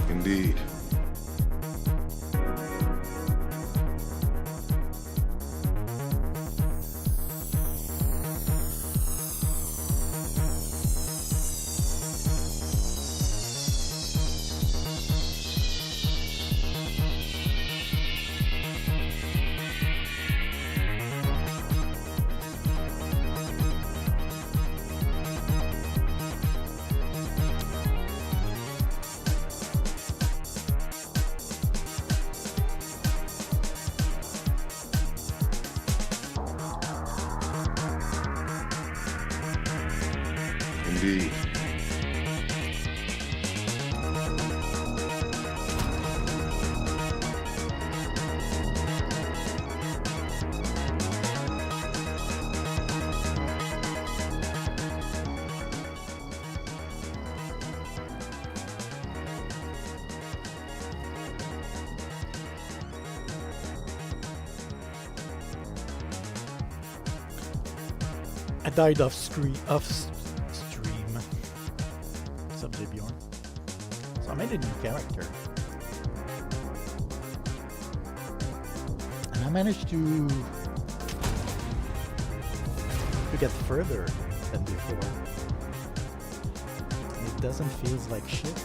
Indeed. Indeed. I died off stream. Subject Bjorn. So I made a new character. And I managed to get further than before. And it doesn't feel like shit.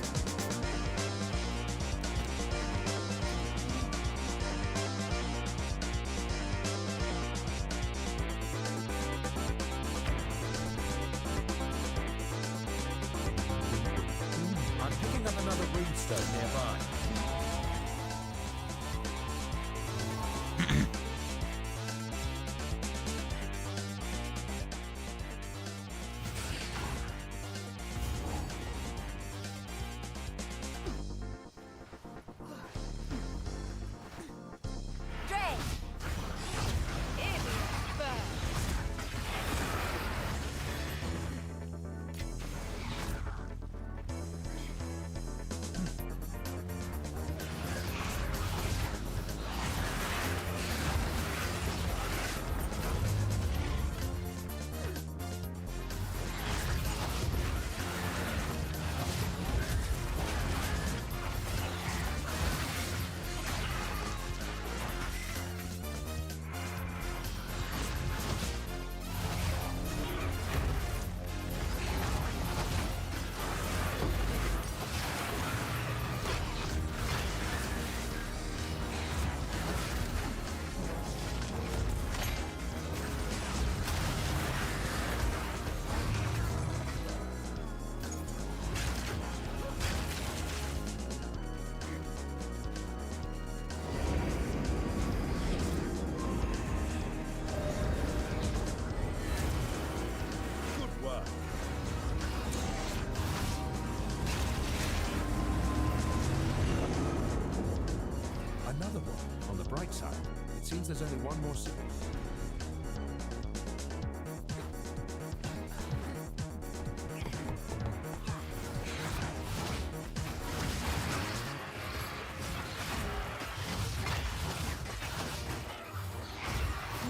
Seems there's only one more city.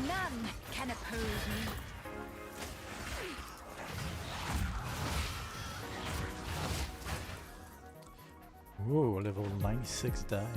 None can oppose me. Whoa, level 96 died.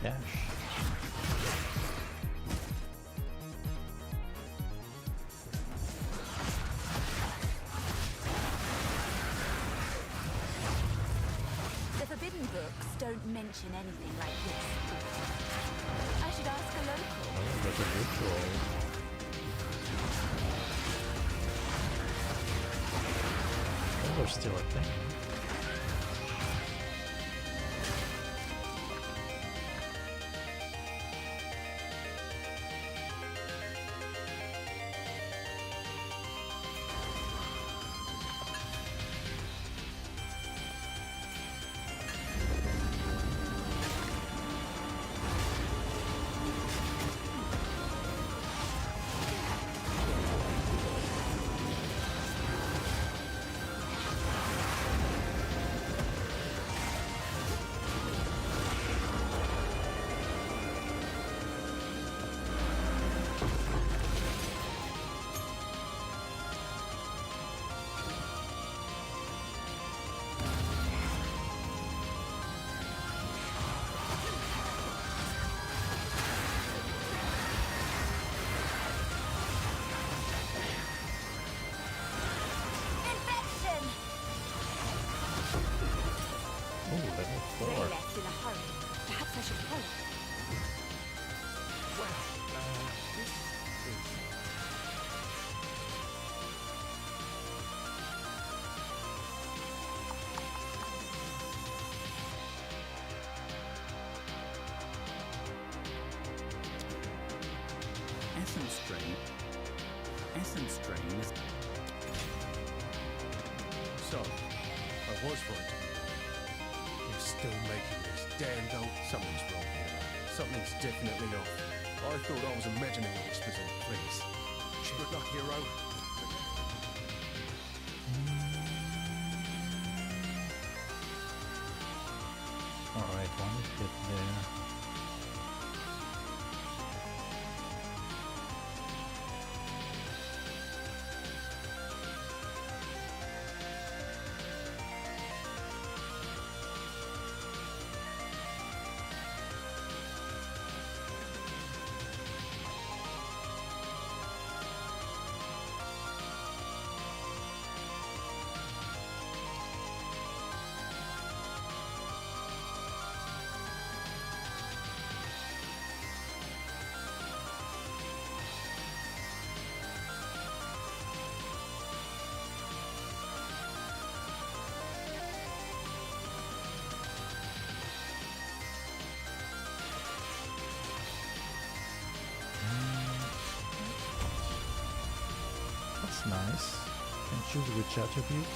Cash. The Forbidden Books don't mention anything like this. I should ask a local. Oh, that's a ritual. Oh, there's still a thing. Essence drain. Essence drain is. So, I was right. You're still making this damn dope. Something's wrong here. Something's definitely off. I thought I was imagining this, please. Good luck, hero. Alright, one hit there. That's nice. Can choose which attribute.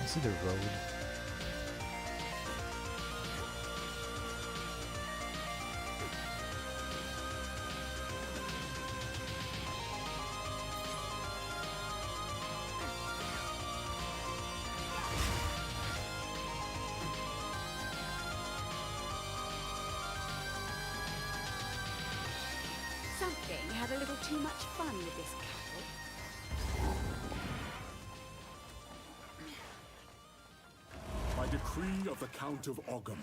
I see the road. Something had a little too much fun with this cattle. By decree of the Count of Ogham,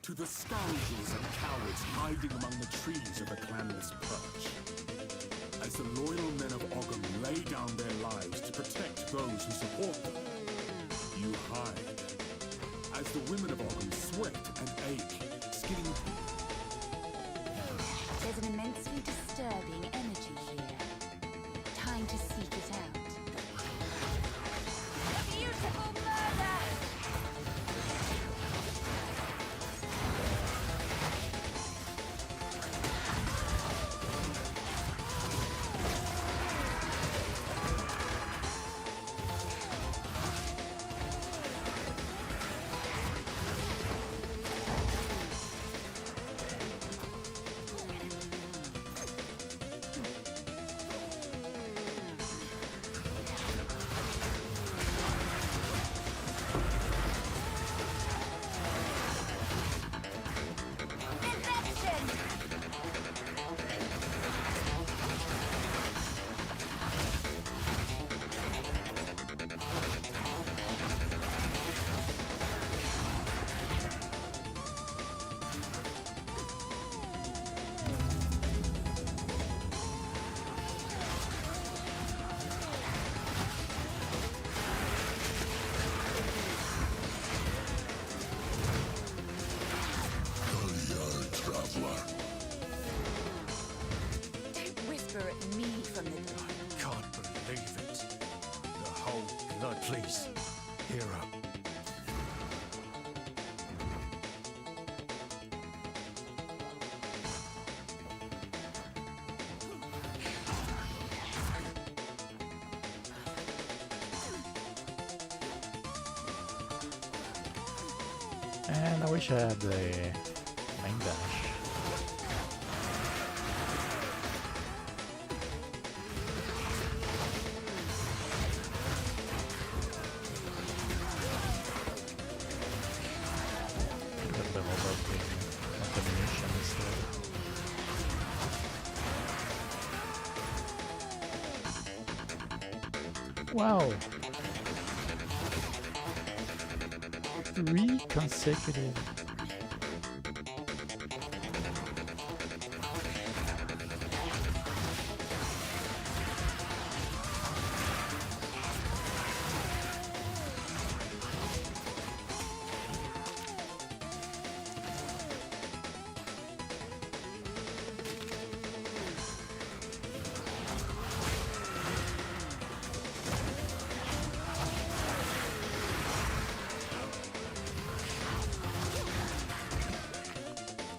to the scoundrels and cowards hiding among the trees of the clanless Perch. As the loyal men of Ogham lay down their lives to protect those who support them, you hide. As the women of Ogham sweat and ache, skinning. There's an immensely disturbing energy here. Time to seek it out. A beautiful murder! Don't whisper at me from the door. Can't believe it. The whole blood, please. Hero. And I wish I had the main dash. Got the whole contamination instead. Wow. 3 consecutive.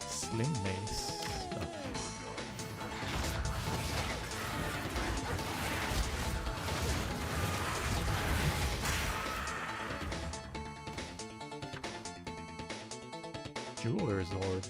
Sling mace. Oh. Jeweler's orb.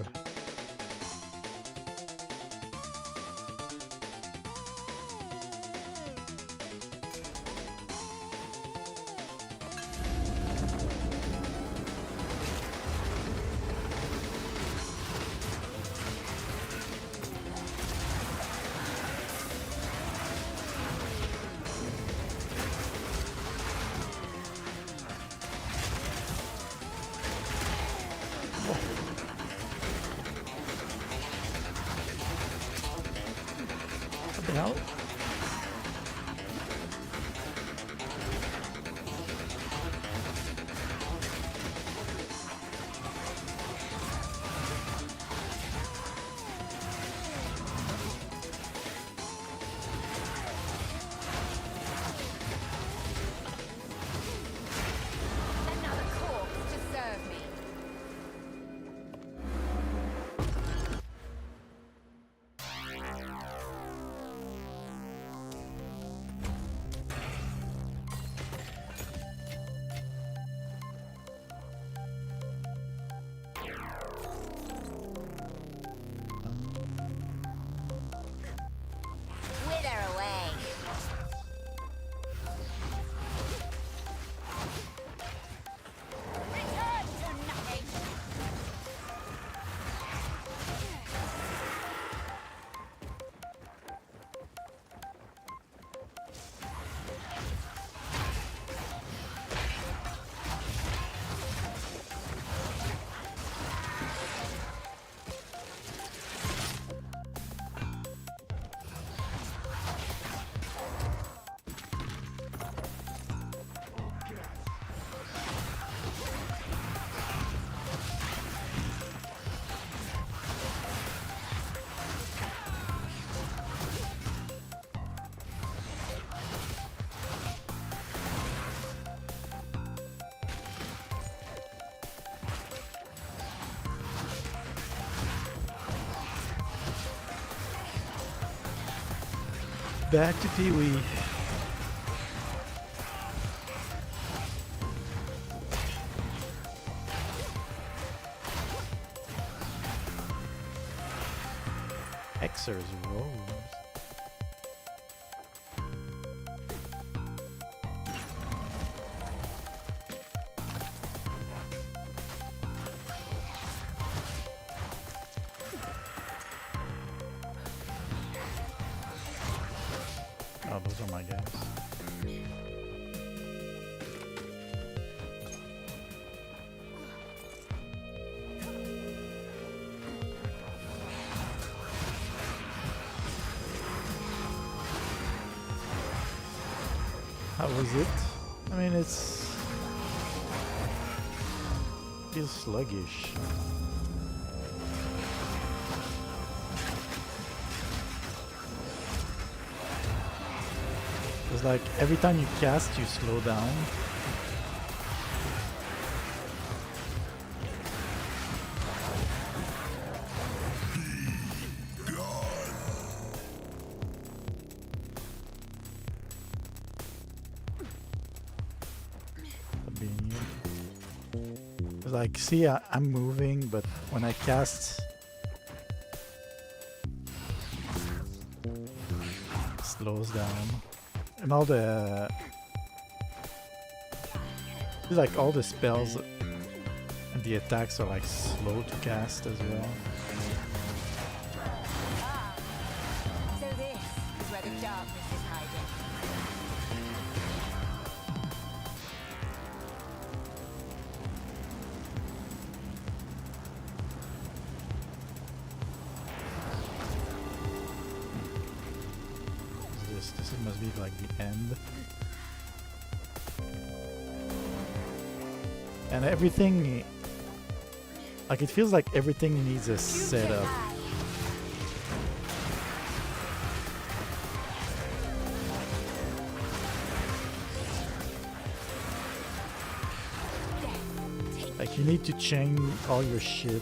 What the hell? Another corpse to serve me. Wither away. Return to nothing. Back to Pee-wee. Hexer's Rose. Oh, those are my guys. How was it? I mean, feels sluggish. It's like every time you cast, you slow down. It's like, see, I'm moving, but when I cast, it slows down. And all the it's like all the spells and the attacks are like slow to cast as well. So this is where the darkness is hiding. believe like the end. And everything, like it feels like everything needs a setup. Like you need to chain all your shit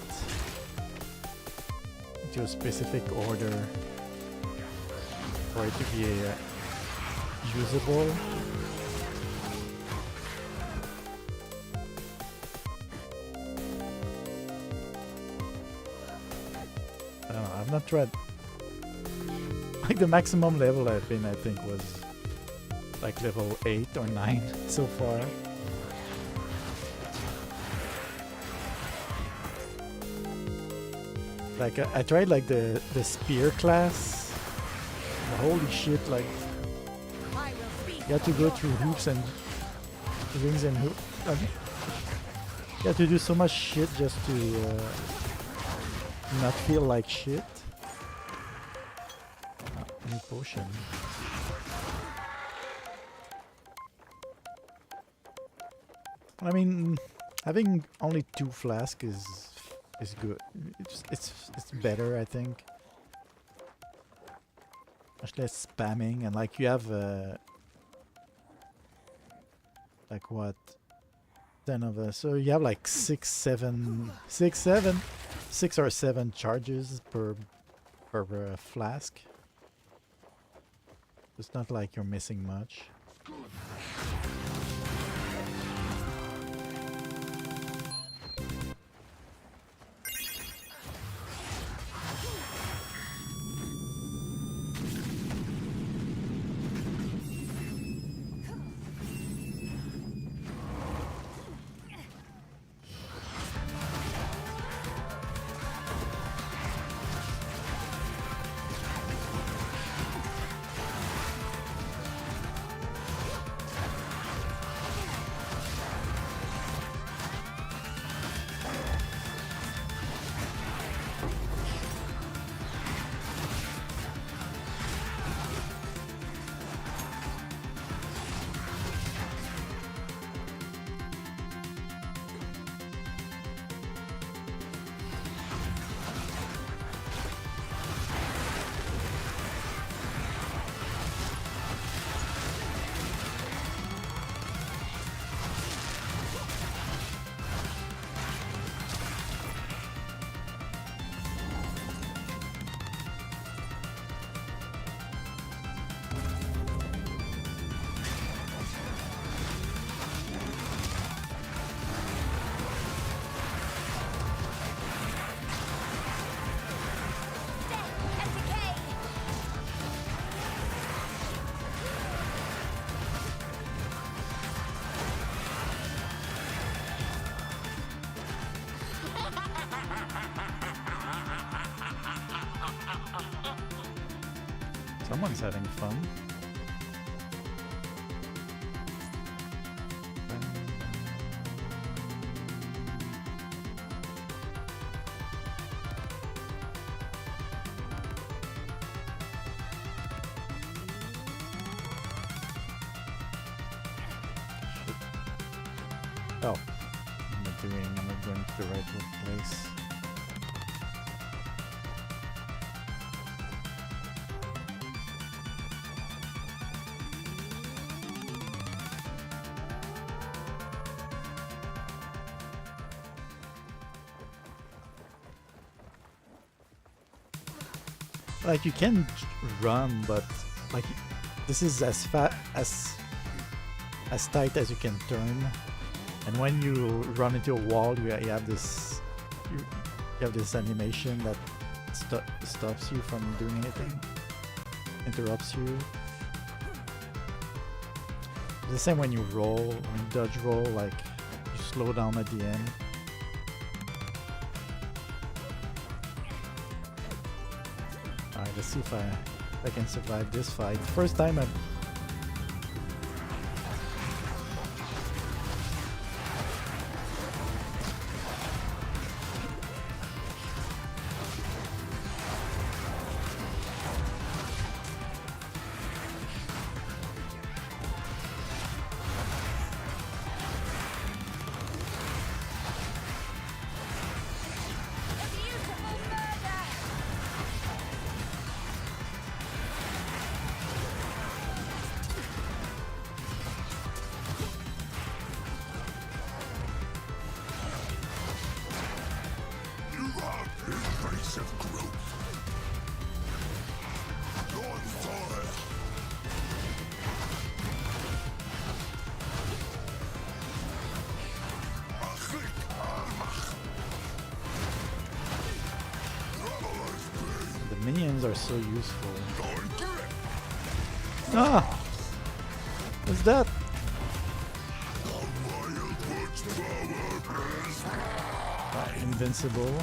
into a specific order for it to be usable. I don't know, I've not tried. Like the maximum level I've been, I think, was like level 8 or 9 so far. Like I tried like the spear class. Holy shit! Like you have to go through hoops and rings and hoops. You have to do so much shit just to not feel like shit. New potion. I mean, having only 2 flasks is good. It's better, I think. Much less spamming, and like you have like what, 10 of us. So you have like 6 or 7 charges per flask. It's not like you're missing much. Someone's having fun. Oh, I'm not going to the right place. Like you can run, but like this is as fast as tight as you can turn, and when you run into a wall, you have this animation that stops you from doing anything, interrupts you. The same when you roll, when you dodge roll, like you slow down at the end. Alright, let's see if I can survive this fight. First time I've... minions are so useful. Ah! What's that? Invincible.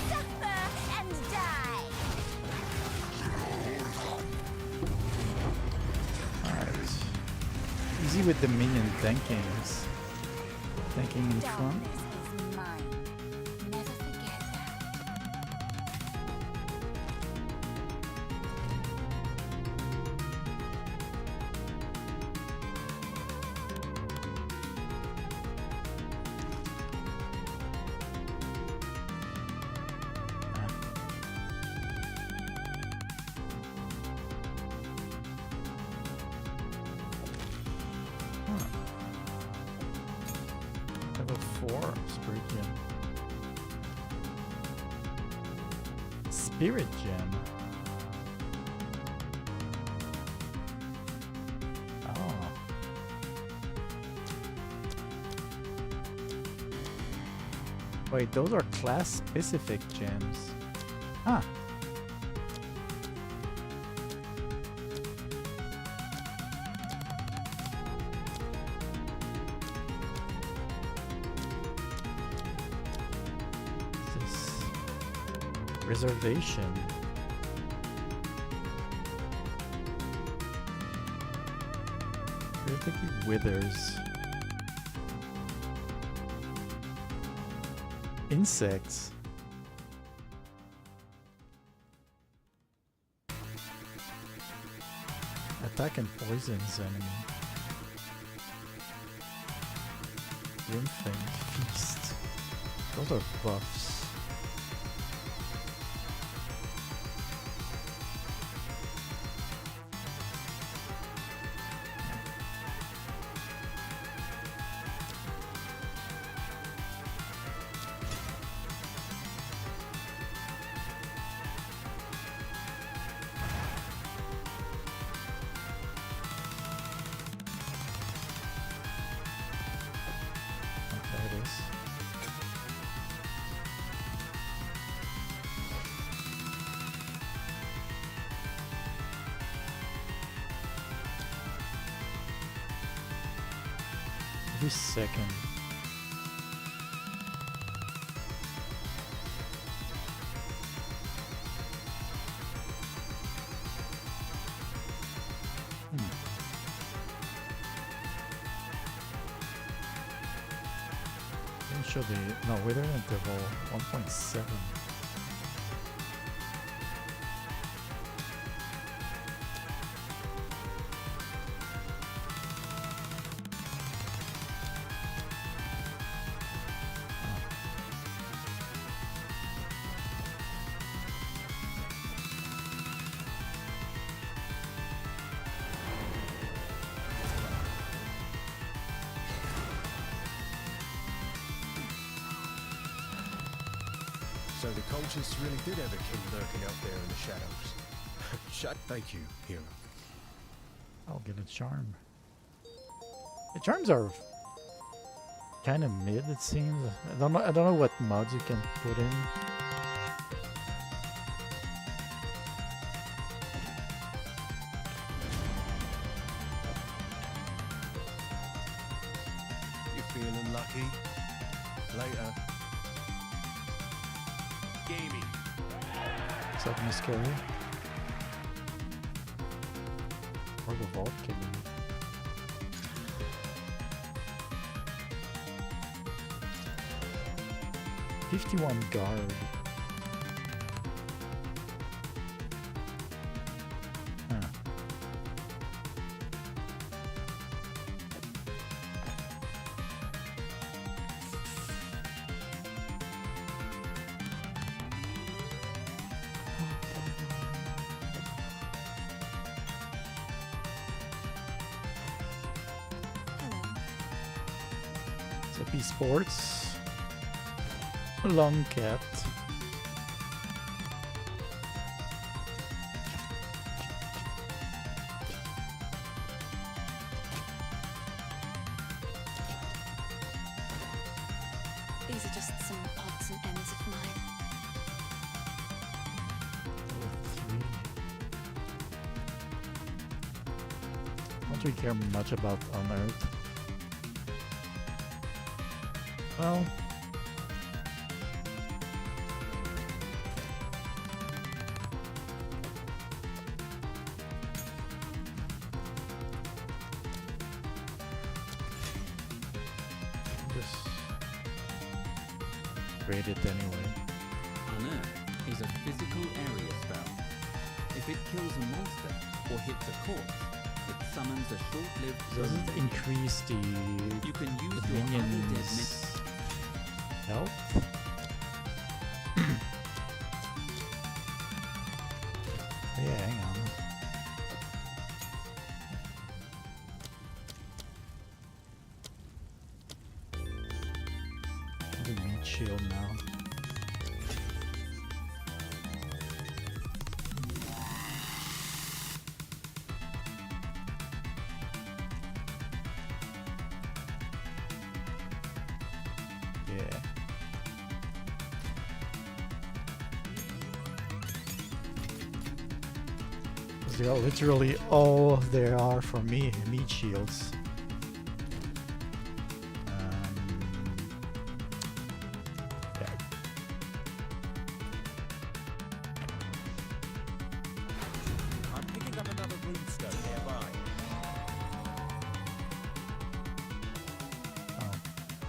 Suffer and die. Alright. Easy with the minion tankings. Tanking in front. Darkness is mine. Never forget that. Level 4 Spirit Gem. Spirit Gem. Oh. Wait, those are class specific gems. Huh. This reservation. Critically withers. Insects. Attack and poisons enemy. Grimfang feast. Those are buffs. There it is. Every second. Let me show the wither interval 1.7. So the cultists really did have a king lurking out there in the shadows. Thank you, hero. I'll get a charm. The charms are kind of mid, it seems. I don't know what mods you can put in. You feeling lucky? Later. Gamey. What's up, Miss Carey? Or the Vault King. $51 guard. Huh. Seppi Sports. Long Cat. These are just some odds and ends of mine. Level 3. Don't really care much about Unearth. Well, just grade it anyway. Unearth is a physical area spell. If it kills a monster or hits a corpse, it summons a short-lived Does zone. it increase the You can use the your other dead minions' health? Yeah, hang on. The meat shield now. Yeah. They are literally all there are for me, meat shields. Yeah. I'm picking up another runestone nearby. Oh.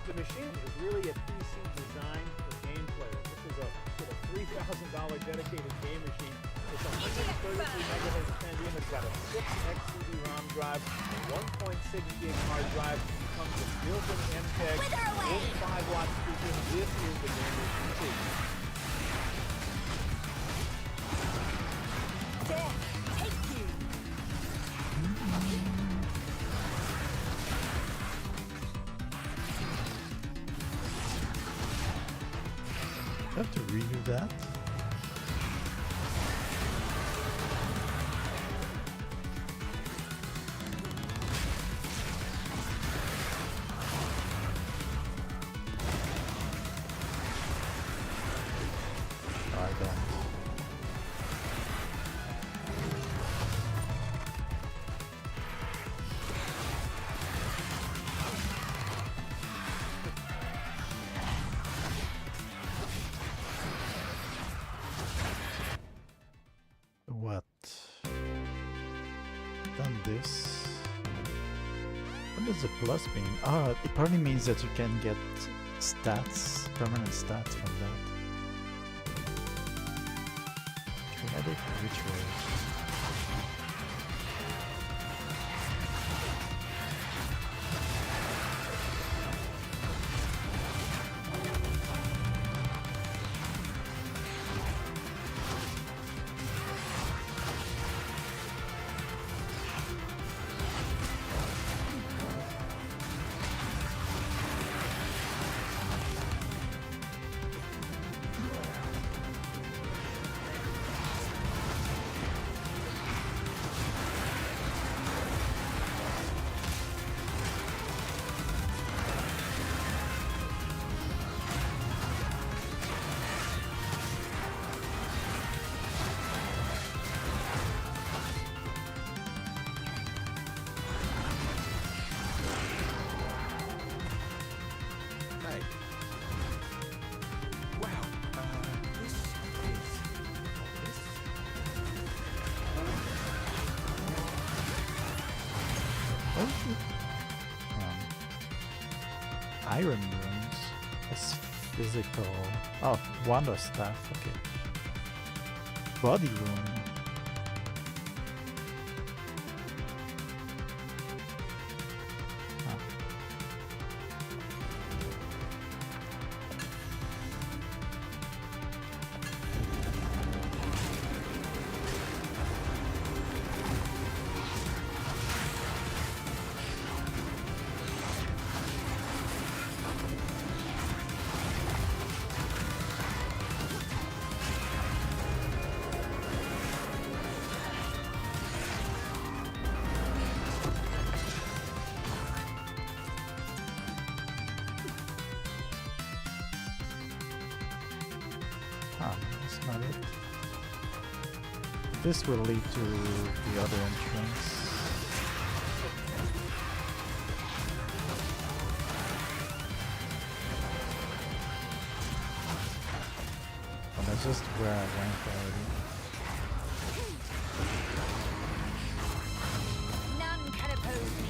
The machine is really a PC designed for game players. This is a sort of $3,000 dedicated game machine. It's a 133 megahertz Pentium. It's got a 6x CD-ROM drive, a 1.6 gig hard drive. Comes with built-in MPEG, 45-watt speakers. This is the gamer's PC. There, take you. I have to redo that. I don't. What? Done this. What does the plus mean? Ah, it probably means that you can get stats, permanent stats from that. Kinetic rituals. Hey. Wow. This is... This? Iron runes. That's physical. Oh, wonder staff. Okay. Body rune. Huh. that's not it. This will lead to the other entrance. Oh, that's just where I went already. None can oppose me.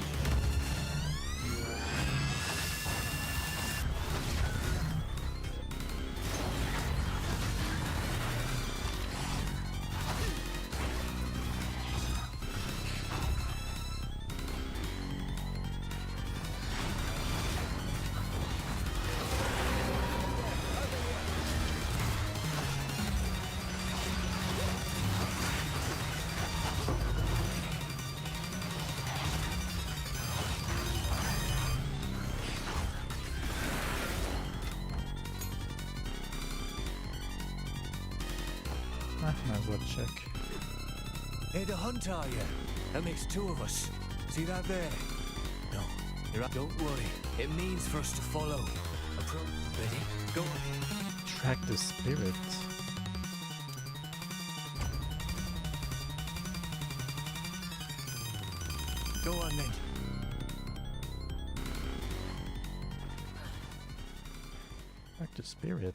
Might as well check. Hey, the hunt, are you? That makes two of us. See that there? No, you're right. Don't worry. It means for us to follow. Approach. Ready? Go on. Track the spirit. Go on then. Track the spirit.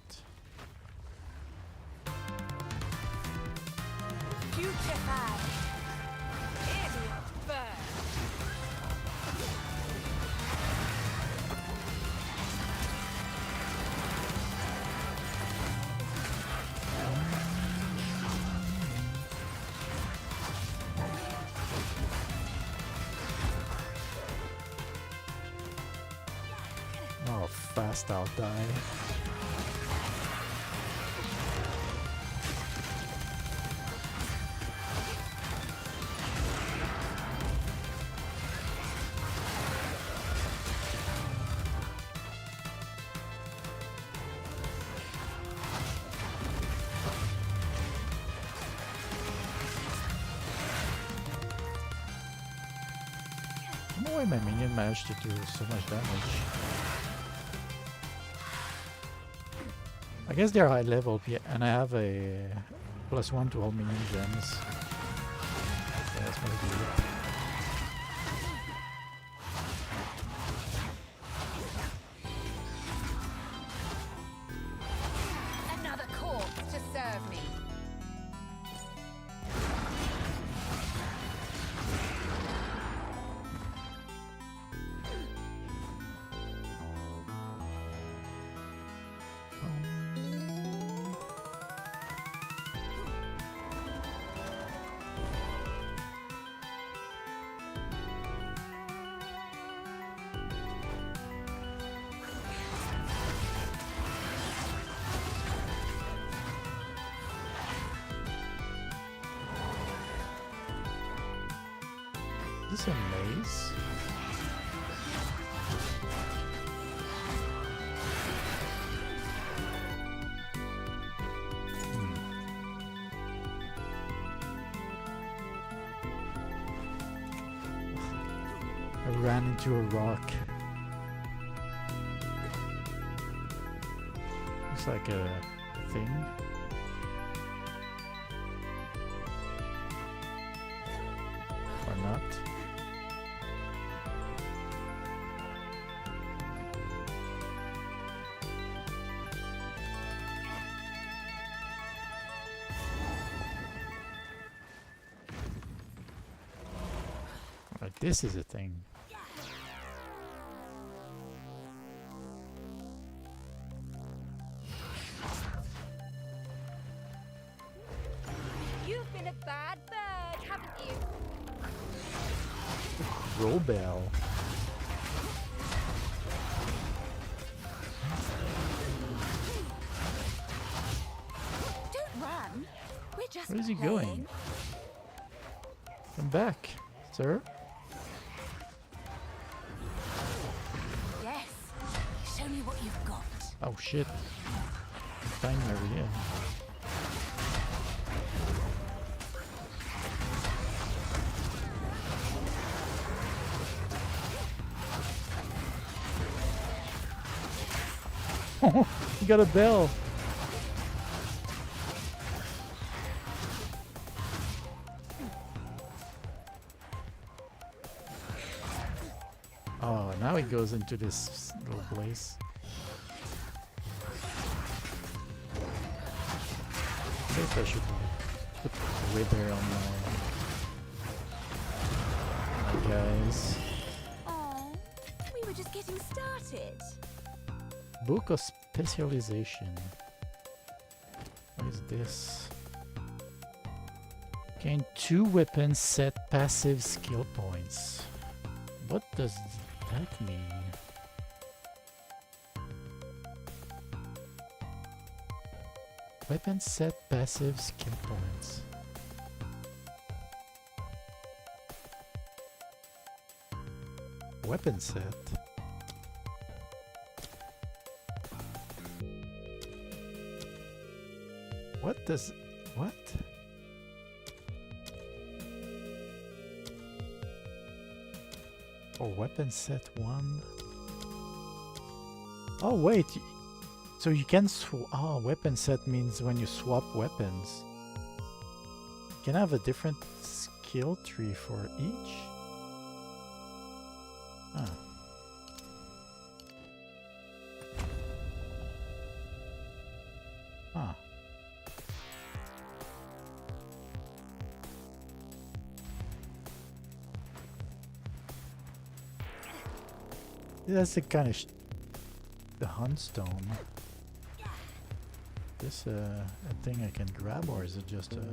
Putrefy. Idiot bird. Oh, fast I'll die. I don't know why my minion managed to do so much damage. I guess they're high level, and I have a +1 to all minion gems. So that's maybe it. Another corpse to serve me. Is this a maze? I ran into a rock. Looks like a thing. Or not. Like this is a thing. You've been a bad bird, haven't you? Robel. Don't run. We're just Where is he playing. going? Come back, sir. Yes. Show me what you've got. Oh shit. Bang over here. Oh, he got a bell. Oh, now it goes into this little place. I guess I should put the wither on my guys. Oh, we were just getting started. Book of Specialization. What is this? Gain 2 weapons set passive skill points. What does that mean? Weapon set passive skill points. Weapon set. What does... what? Oh, weapon set 1. Oh wait, so you can weapon set means when you swap weapons. You can have a different skill tree for each. Ah. Ah. That's the kind of the Huntstone. This a thing I can grab, or is it just a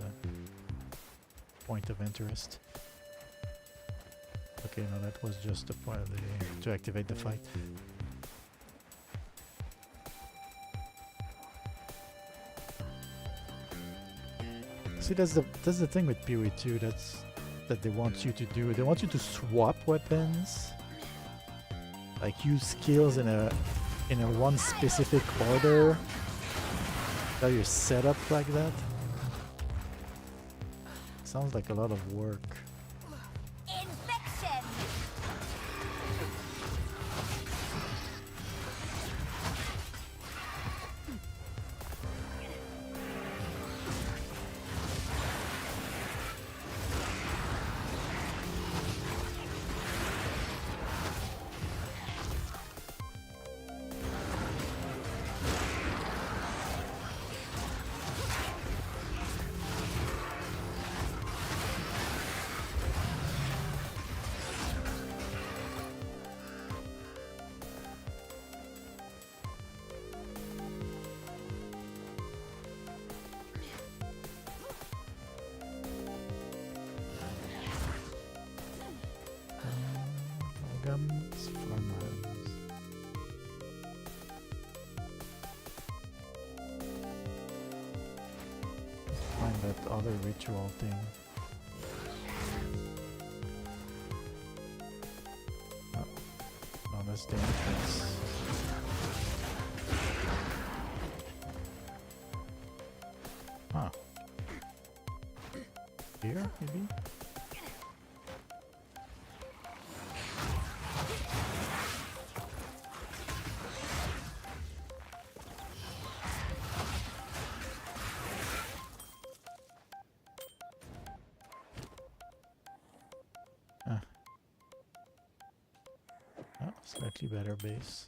point of interest? Okay, no, that was just a point of the to activate the fight. See, that's the thing with PoE 2. That they want you to do. They want you to swap weapons. Like use skills in a one specific order. That you're set up like that. Sounds like a lot of work. Infection. Farmlands. Find that other ritual thing. Oh, no, that's the entrance. Huh. Here, maybe? Slightly better base.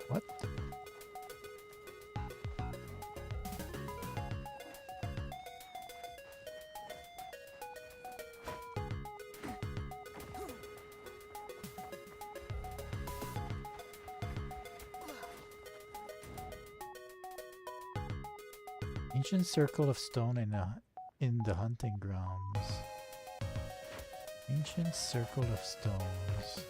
What? Ancient circle of stone in the hunting grounds. Ancient circle of stones.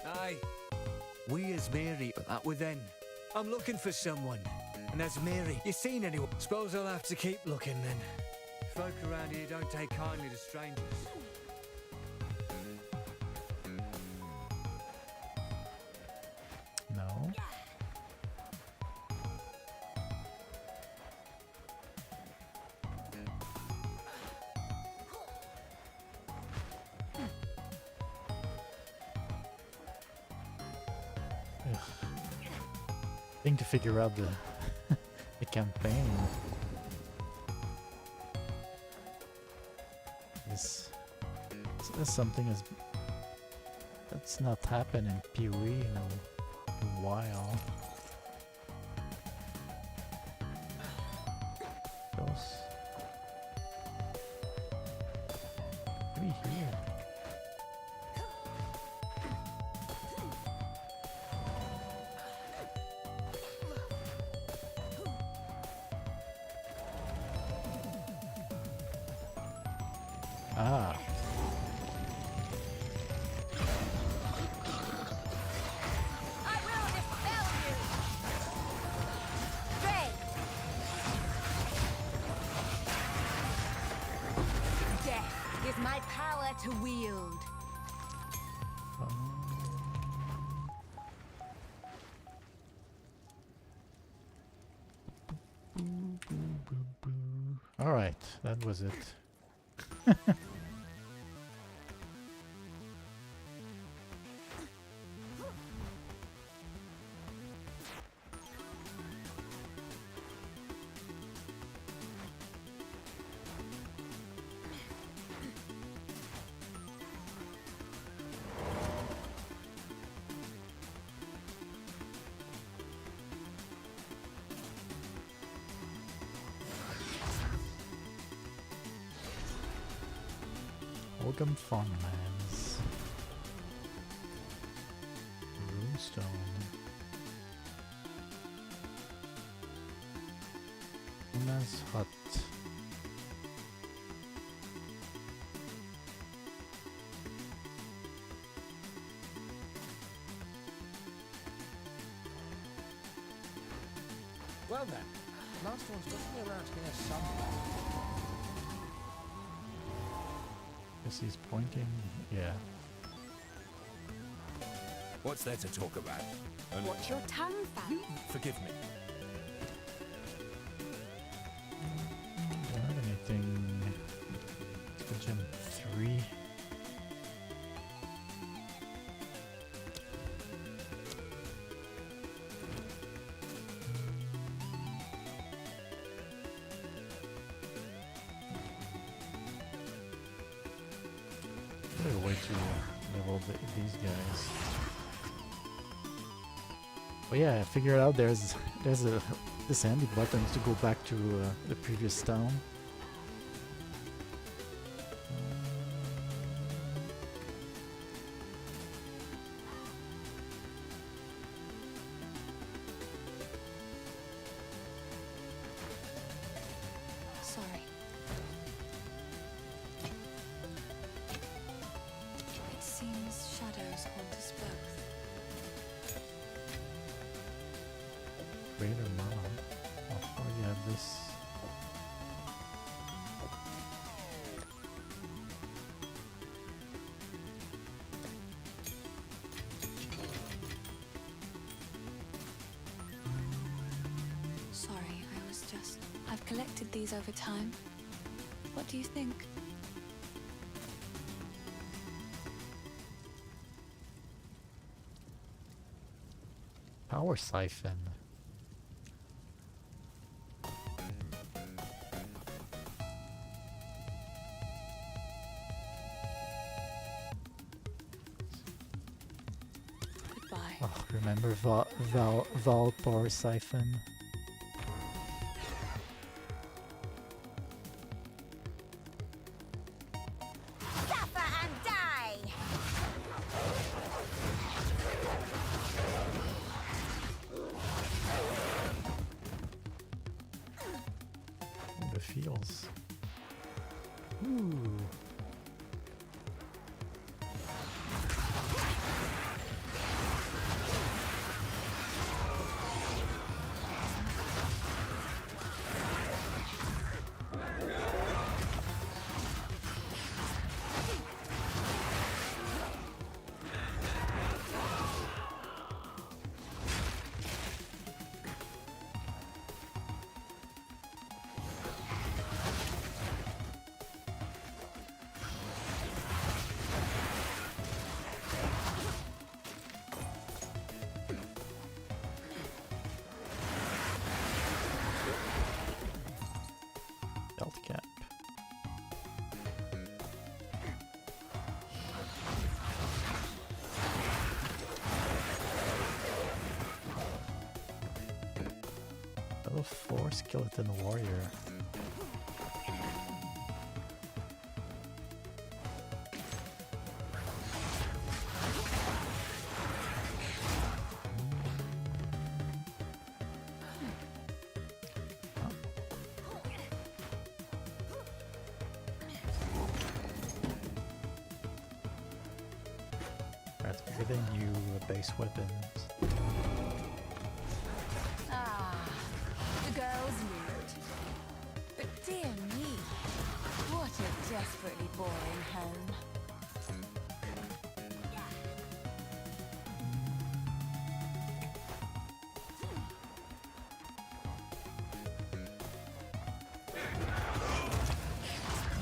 Aye. We as Mary, that we then. I'm looking for someone. And as Mary, you seen anyone? Suppose I'll have to keep looking then. Folk around here don't take kindly to strangers. No. Ugh. Thing to figure out the the campaign. Is something that's not happened in PoE in a while. Those maybe here. Ah. I will dispel you! Ray! Death is my power to wield. All right, that was it. Ogham Farmlands. Runestone. Una's hut. Well then, last one's definitely around here somewhere. Guess he's pointing. Yeah. What's there to talk about? Watch your tongue, fam. Forgive me. Don't have anything. Gem 3. There's a way to level these guys. But yeah, I figured out there's this handy button to go back to the previous town. Sorry. It seems shadows haunt us both. Greater Mom. How far you have this? Sorry, I was just... I've collected these over time. What do you think? Power siphon. Goodbye. Oh, remember Val Power Siphon? Ooh. Health cap. Level 4 skeleton warrior. That's giving you base weapons. Ah, the girls moved. But dear me, what a desperately boring home.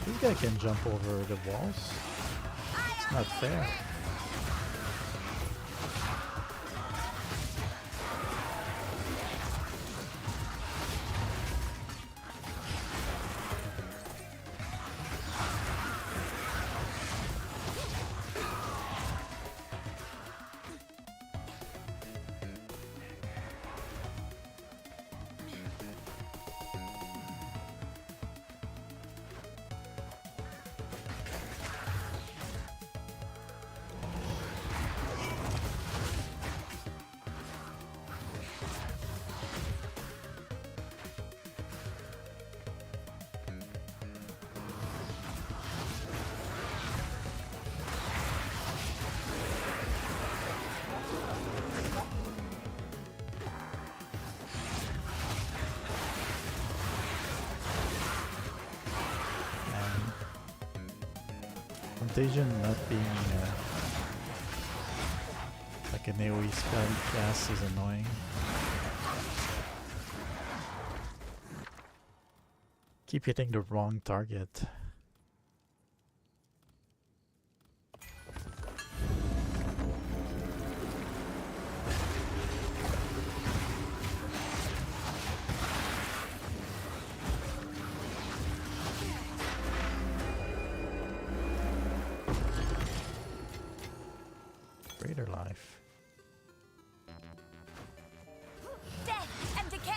This guy can jump over the walls. It's not fair. Contagion not being like an AoE spell class is annoying. Keep hitting the wrong target. Greater life. Death and decay!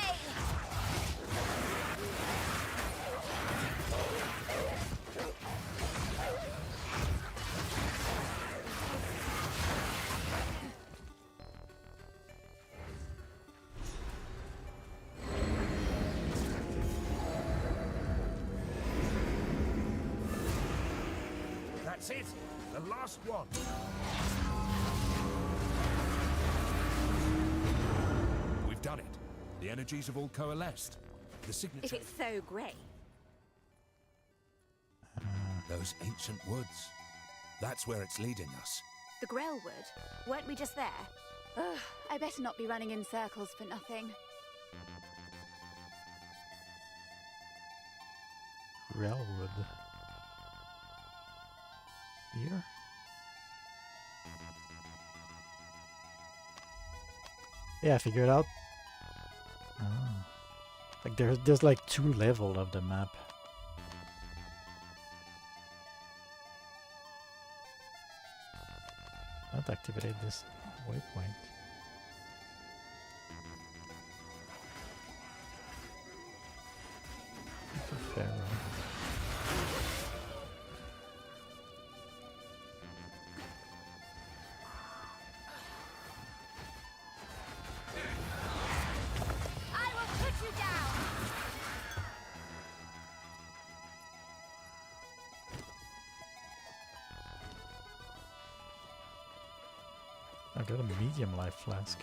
That's it. The last one. We've done it. The energies have all coalesced. The If signature. it's so great. Those ancient woods. That's where it's leading us. The Grellwood? Weren't we just there? Ugh, I better not be running in circles for nothing. Railwood. Here? Yeah, I figured out. Oh. Like there's like 2 levels of the map. Not activate this waypoint. It's a pharaoh. I will put you down! I got a medium life flask.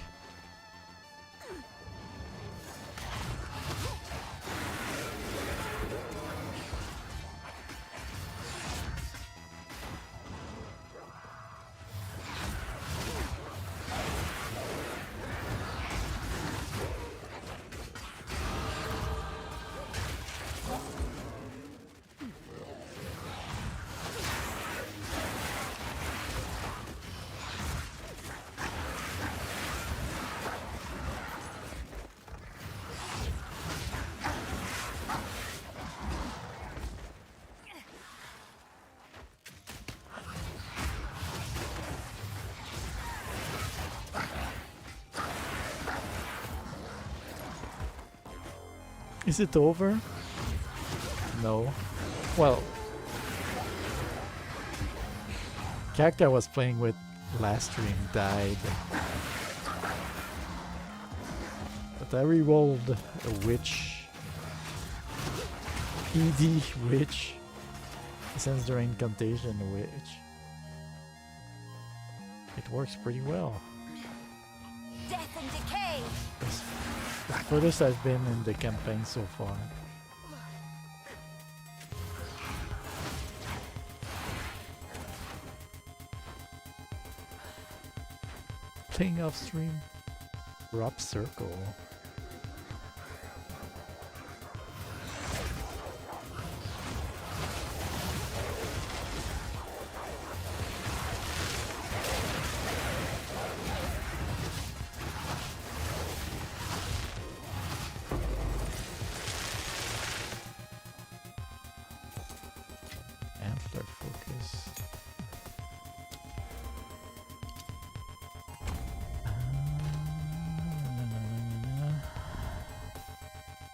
Is it over? No. Well, character I was playing with last stream died. But I re-rolled a witch. ED witch. Since their incantation witch. It works pretty well. Death and decay. The furthest I've been in the campaign so far. Playing off stream. Drop circle. Antler focus.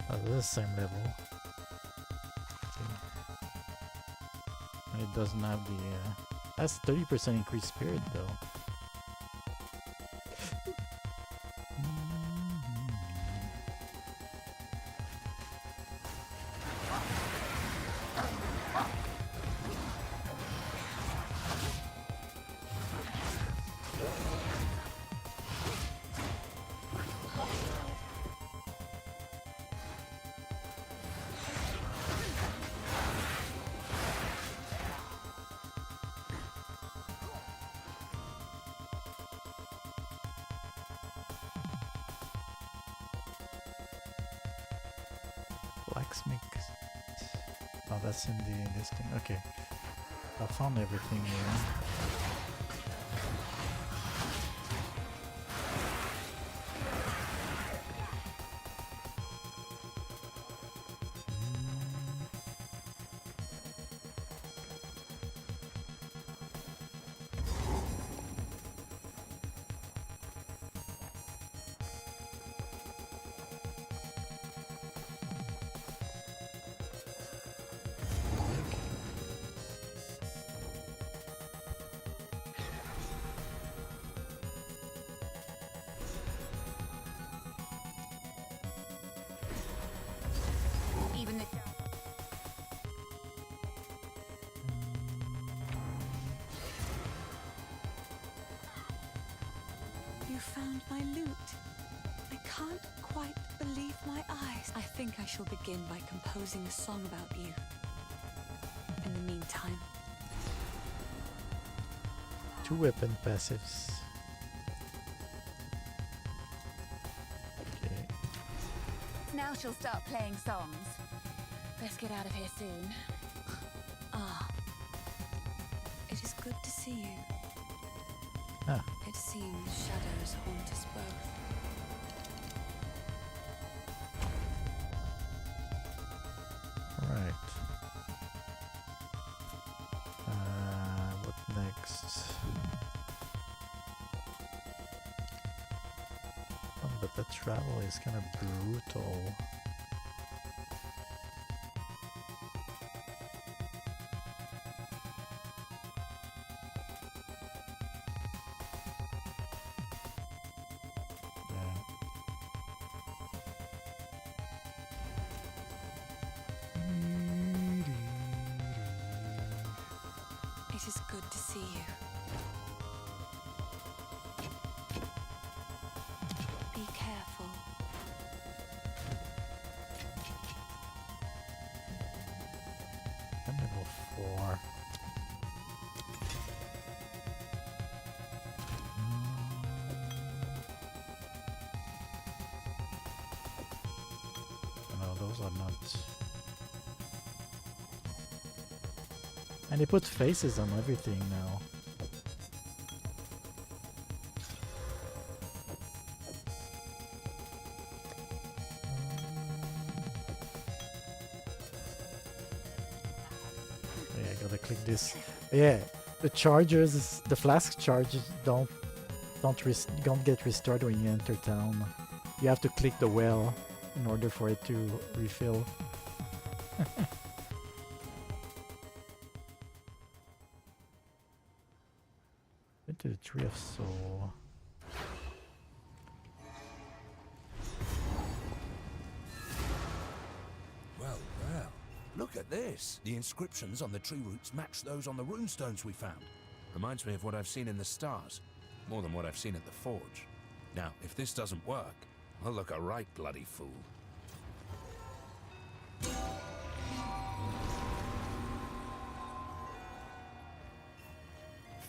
Oh, this is the same level. Okay. And it doesn't have the. That's 30% increased spirit though. Blacksmith. Oh, that's in this thing. Okay. I found everything here. Even the You found my loot. I can't quite believe my eyes. I think I shall begin by composing a song about you. In the meantime, 2 weapon passives. Okay. now she'll start playing songs. Best get out of here soon. ah, it is good to see you. Ah. It seems shadows haunt us both. Alright. What next? Oh, but the travel is kind of brutal. It is good to see you. level 4. No, those are not. And they put faces on everything now. Yeah, I gotta click this. Yeah, the chargers, the flask charges don't get restored when you enter town. You have to click the well in order for it to refill. Into the Tree of Soul. Well, well. Look at this. The inscriptions on the tree roots match those on the runestones we found. Reminds me of what I've seen in the stars. More than what I've seen at the forge. Now, if this doesn't work, I'll look a right bloody fool.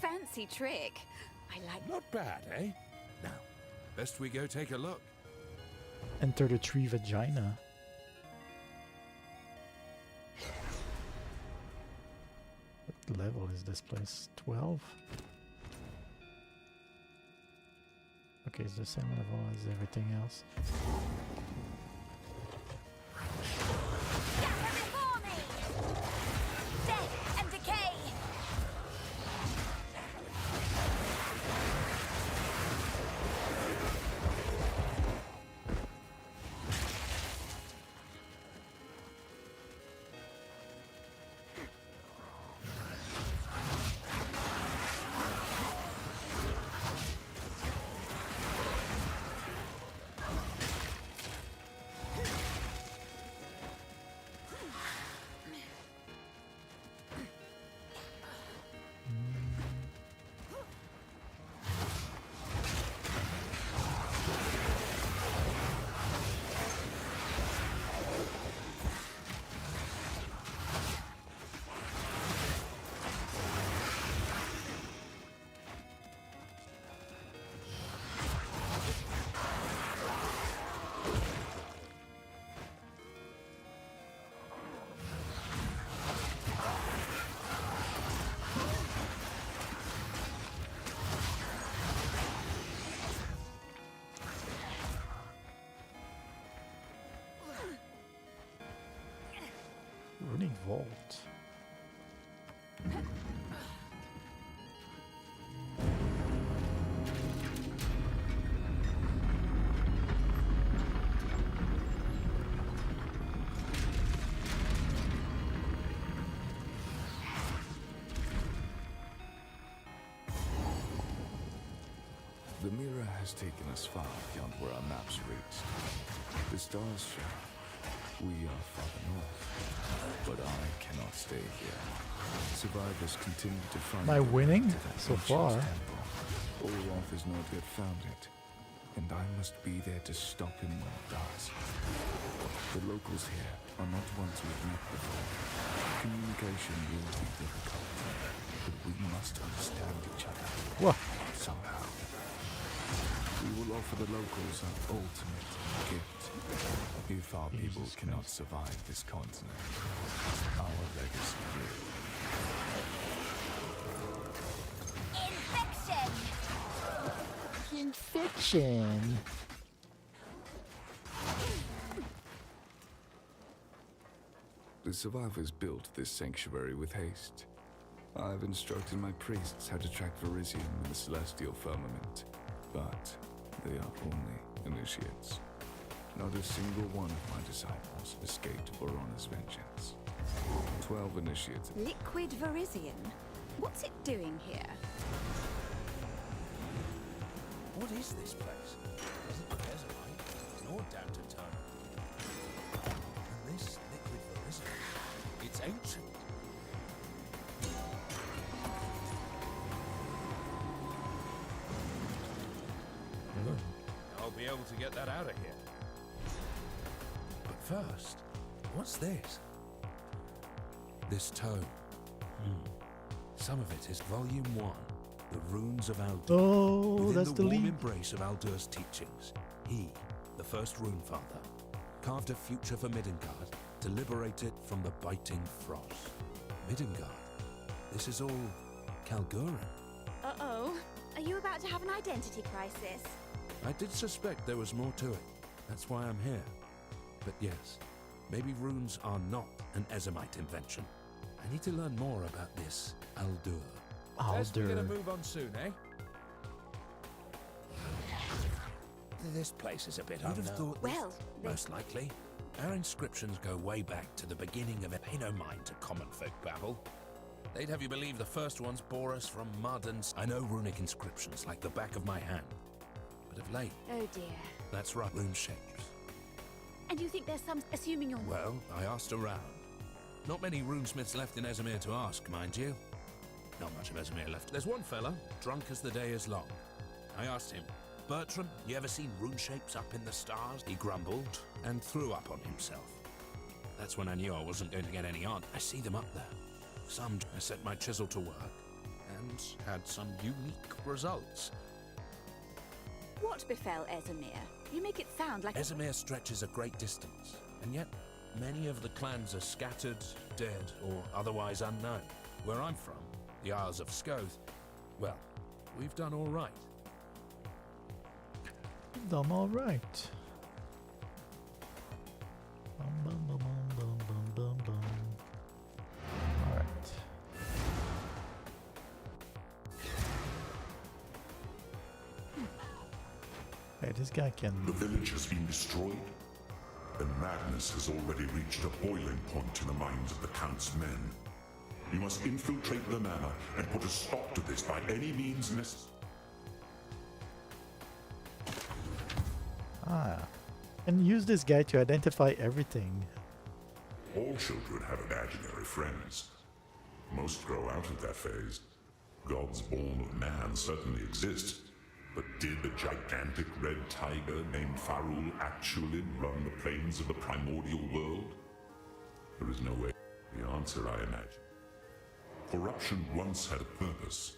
Fancy trick. I like. Not bad, eh? Now, best we go take a look. Enter the tree vagina. What level is this place? 12? Okay, it's the same level as everything else. Gather before me! Death and decay! Runic Vault. The mirror has taken us far beyond where our maps reached. The stars show we are farther north, but I cannot stay here. Survivors continue to find Am I their way winning to that so ancient far? temple. Olaf has not yet found it, and I must be there to stop him when it does. The locals here are not ones we've met before. Communication will be difficult, but we must understand each other What? somehow. We will offer the locals our ultimate gift. If our people cannot survive this continent, our legacy will. Infection! Infection. The survivors built this sanctuary with haste. I've instructed my priests how to track Verisium in the celestial firmament, but they are only initiates. Not a single one of my disciples escaped Vorona's vengeance. 12 initiates. Liquid Verisium? What's it doing here? What is this place? Isn't Desiree? Nor down to tone. And this liquid Verisium, it's ancient. I'll be able to get that out of here. But first, what's this? This tome, Some of it is Volume 1, The Runes of Aldur. Oh, Within that's the the warm lead. embrace of Aldur's teachings, he, the first Rune Father, carved a future for Midgard to liberate it from the biting frost. Midgard, this is all Kalgurin. Uh-oh. Are you about to have an identity crisis? I did suspect there was more to it. That's why I'm here. But yes, maybe runes are not an Ezomite invention. I need to learn more about this Aldur. Guess we're gonna move on soon, eh? This place is a bit unknown. You'd have thought Well, most likely. Our inscriptions go way back to the beginning of it. Pay no mind to common folk babble. They'd have you believe the first ones bore us from mud and... I know runic inscriptions like the back of my hand. But of late, oh dear. that's right, rune shapes. And you think there's some... Assuming you're... Well, I asked around. Not many runesmiths left in Ezimir to ask, mind you. Not much of Ezimir left. There's one fella, drunk as the day is long. I asked him, Bertram, you ever seen rune shapes up in the stars? He grumbled and threw up on himself. That's when I knew I wasn't going to get any on. I see them up there. Some... I set my chisel to work and had some unique results. What befell Ezimir? You make it sound like... Ezimir stretches a great distance, and yet many of the clans are scattered, dead, or otherwise unknown. Where I'm from, the Isles of Scoth, well, we've done all right. Done all right. Bum, bum, bum, bum, bum, bum, bum. All right. Hey, this guy can... The village has been destroyed, and madness has already reached a boiling point in the minds of the Count's men. You must infiltrate the manor and put a stop to this by any means necessary. Ah. And use this guy to identify everything. All children have imaginary friends. Most grow out of that phase. Gods born of man certainly exist, but did the gigantic red tiger named Farul actually run the plains of the primordial world? There is no way. The answer, I imagine. Corruption once had a purpose.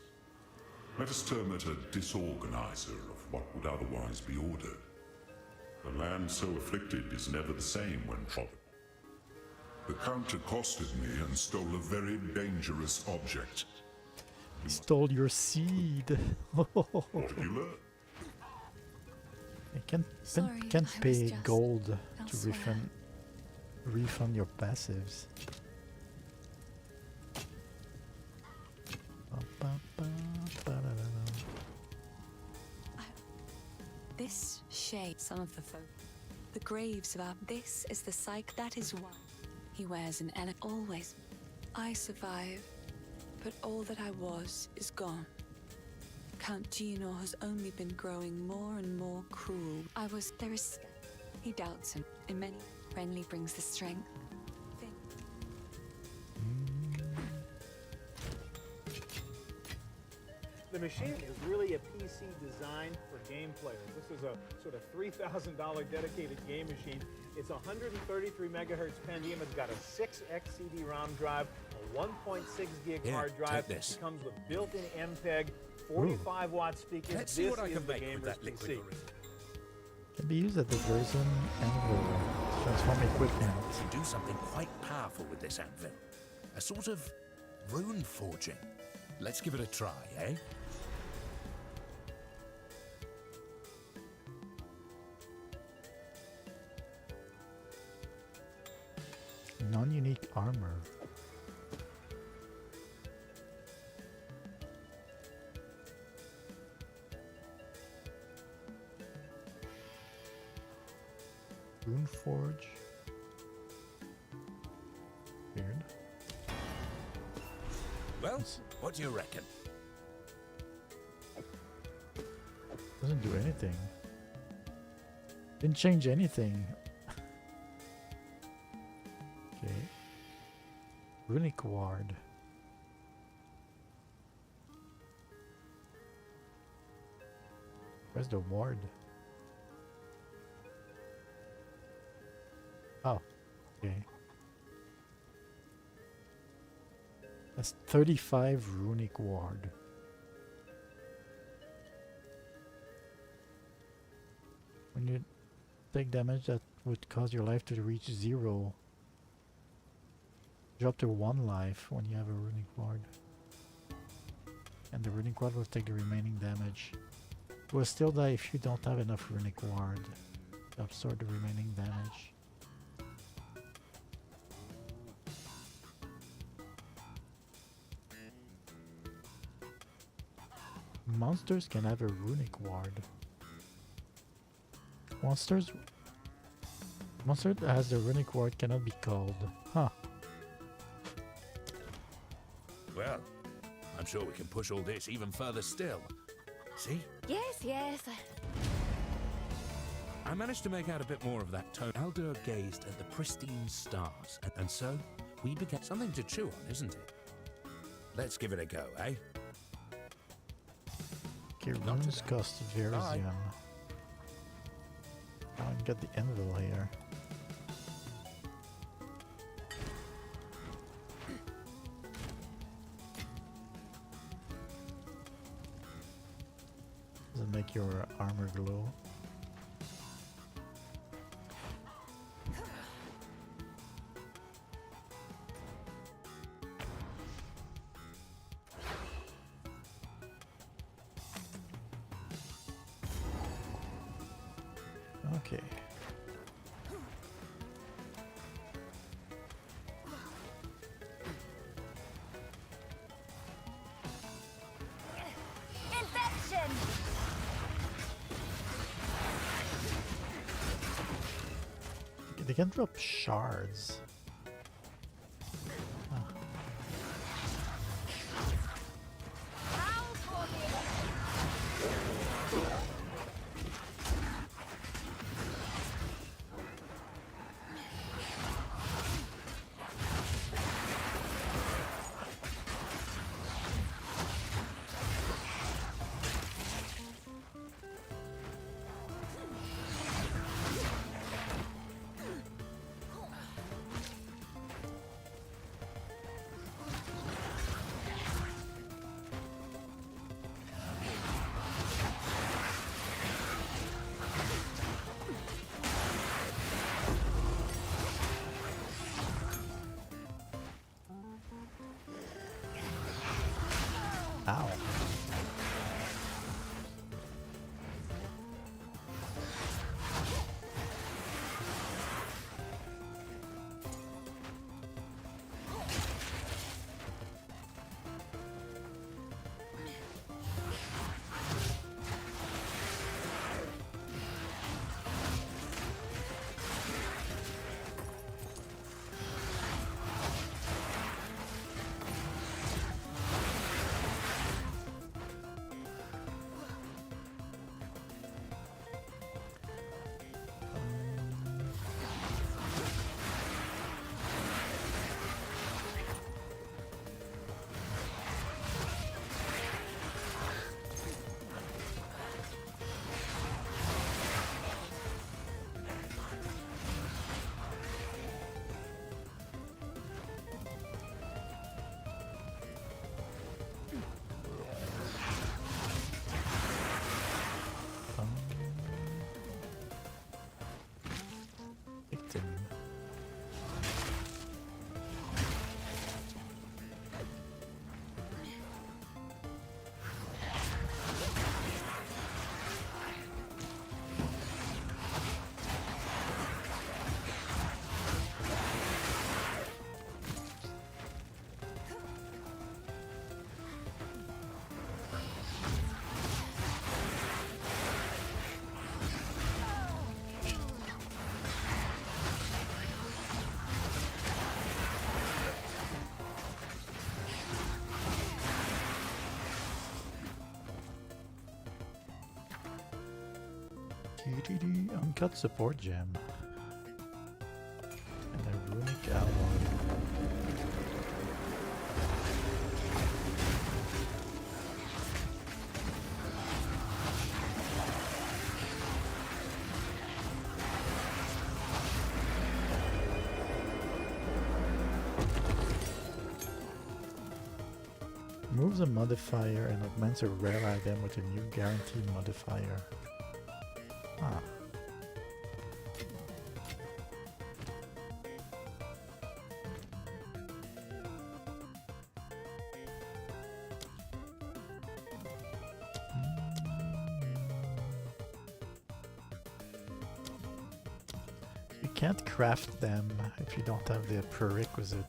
Let us term it a disorganizer of what would otherwise be ordered. The land so afflicted is never the same when trodden. The Count accosted me and stole a very dangerous object. Stole your seed. What did you learn? I can't Sorry, can't I was pay just gold to elsewhere. refund your passives. This shade, some of the folk. The graves of our... This is the psych. That is why he wears an ele... Always. I survive, but all that I was is gone. Count Gino has only been growing more and more cruel. There is... He doubts him. In many... Friendly brings the strength. The machine is really a PC designed for game players. This is a sort of $3,000 dedicated game machine. It's 133 megahertz Pentium. It's got a 6x CD-ROM drive, a 1.6 gig Here, hard drive. take this. It comes with built-in MPEG, 45-watt speakers. Let's see what I is can the make with gamer's that liquid PC. marine. Can be used at the Verizon Anvil to transform equipment. You do something quite powerful with this anvil. A sort of rune forging. Let's give it a try, eh? Non-unique armor. Runeforge. Weird. Well, what do you reckon? Doesn't do anything. Didn't change anything. Okay. Runic Ward. Where's the ward? Oh, okay. That's 35 runic ward. When you take damage that would cause your life to reach 0, drop to 1 life when you have a runic ward. And the runic ward will take the remaining damage. You will still die if you don't have enough runic ward to absorb the remaining damage. Monsters can have a runic ward. Monster that has the runic ward cannot be called. Huh. Well, I'm sure we can push all this even further still. See? Yes, yes. I managed to make out a bit more of that tone. Aldur gazed at the pristine stars, and so we began something to chew on, isn't it? Let's give it a go, eh? Okay, runes cost Verzium. Now I can get the anvil here. Does it make your armor glow? Okay. Infection! They can drop shards. Ow. Victim. Uncut support gem. And a runic alloy. Removes a modifier and augments a rare item with a new guaranteed modifier. Ah. You can't craft them if you don't have the prerequisite.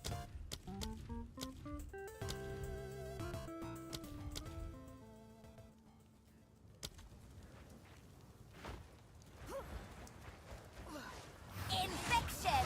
Infection!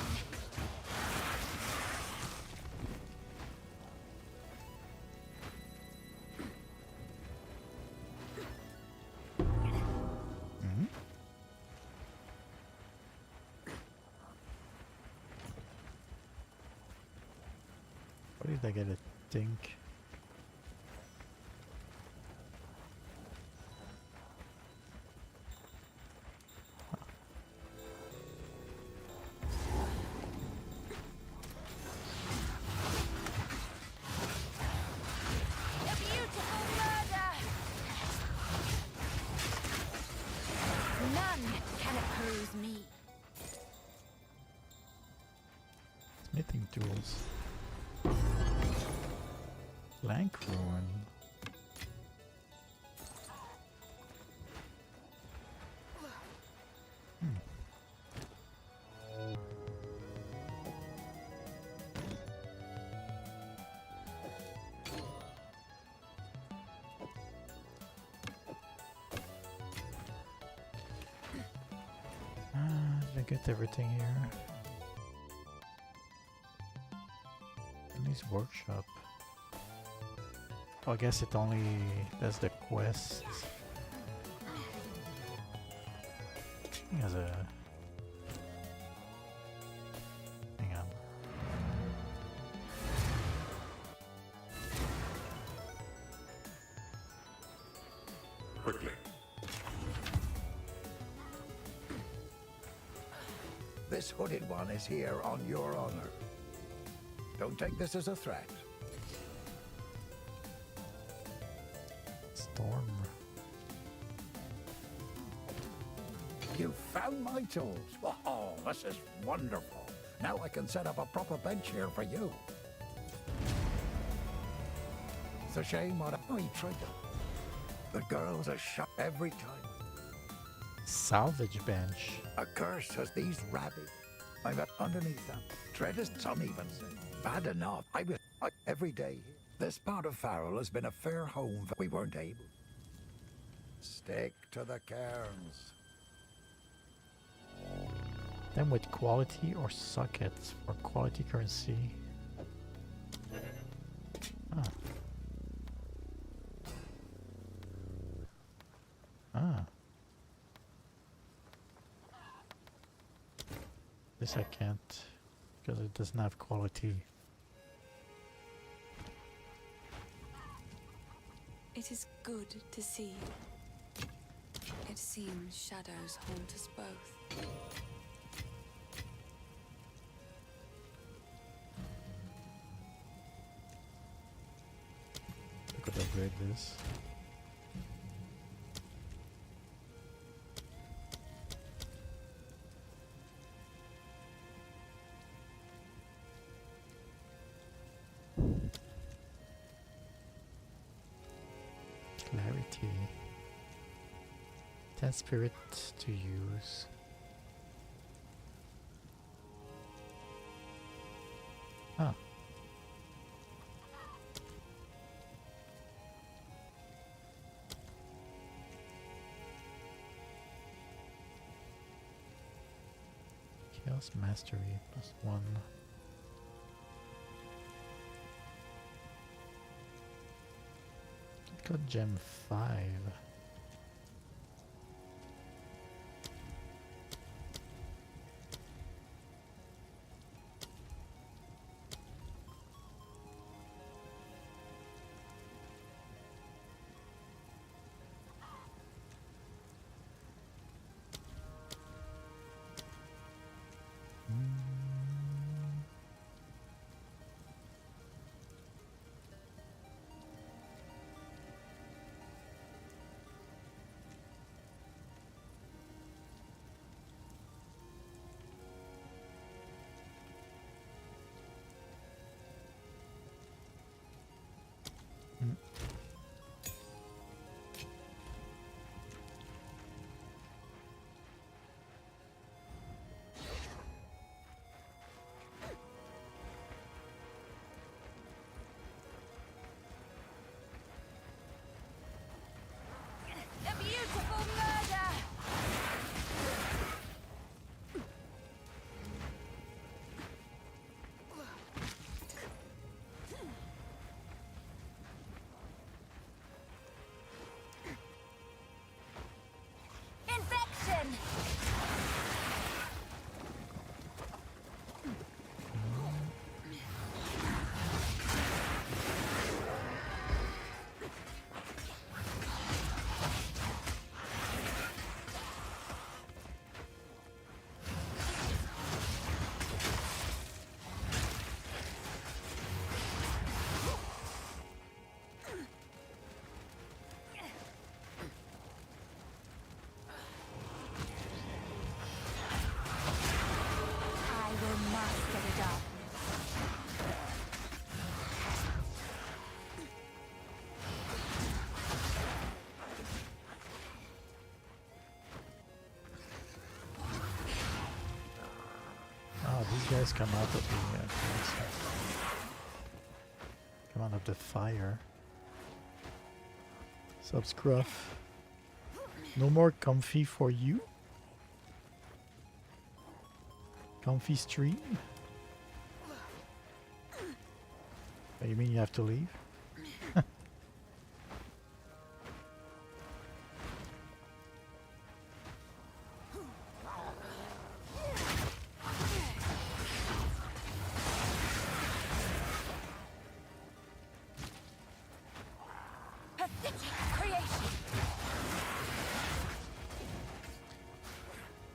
What did I get a think? A beautiful murder! None can oppose me. Smithing tools. Blank ruin. Did I get everything here? Emmy's workshop. Oh, I guess it only does the quests. He has a... Hang on. Quickly. This hooded one is here on your honor. Don't take this as a threat. Storm. You found my tools. Oh, this is wonderful. Now I can set up a proper bench here for you. It's a shame what I tried to. The girls are shot every time. Salvage bench. A curse has these rabbits. I'm underneath them. Dread as some even say. Bad enough. Every day. This part of Farrell has been a fair home, but we weren't able. Stick to the cairns. Them with quality or sockets for quality currency. Ah. Ah. This I can't because it doesn't have quality. It is good to see you. It seems shadows haunt us both. I could upgrade this. Clarity. 10 spirit to use. Ah. Chaos Mastery +1. Got gem 5. guys come out of the come out of the fire. Sup, Scruff? No more comfy for you? Comfy stream? Oh, you mean you have to leave?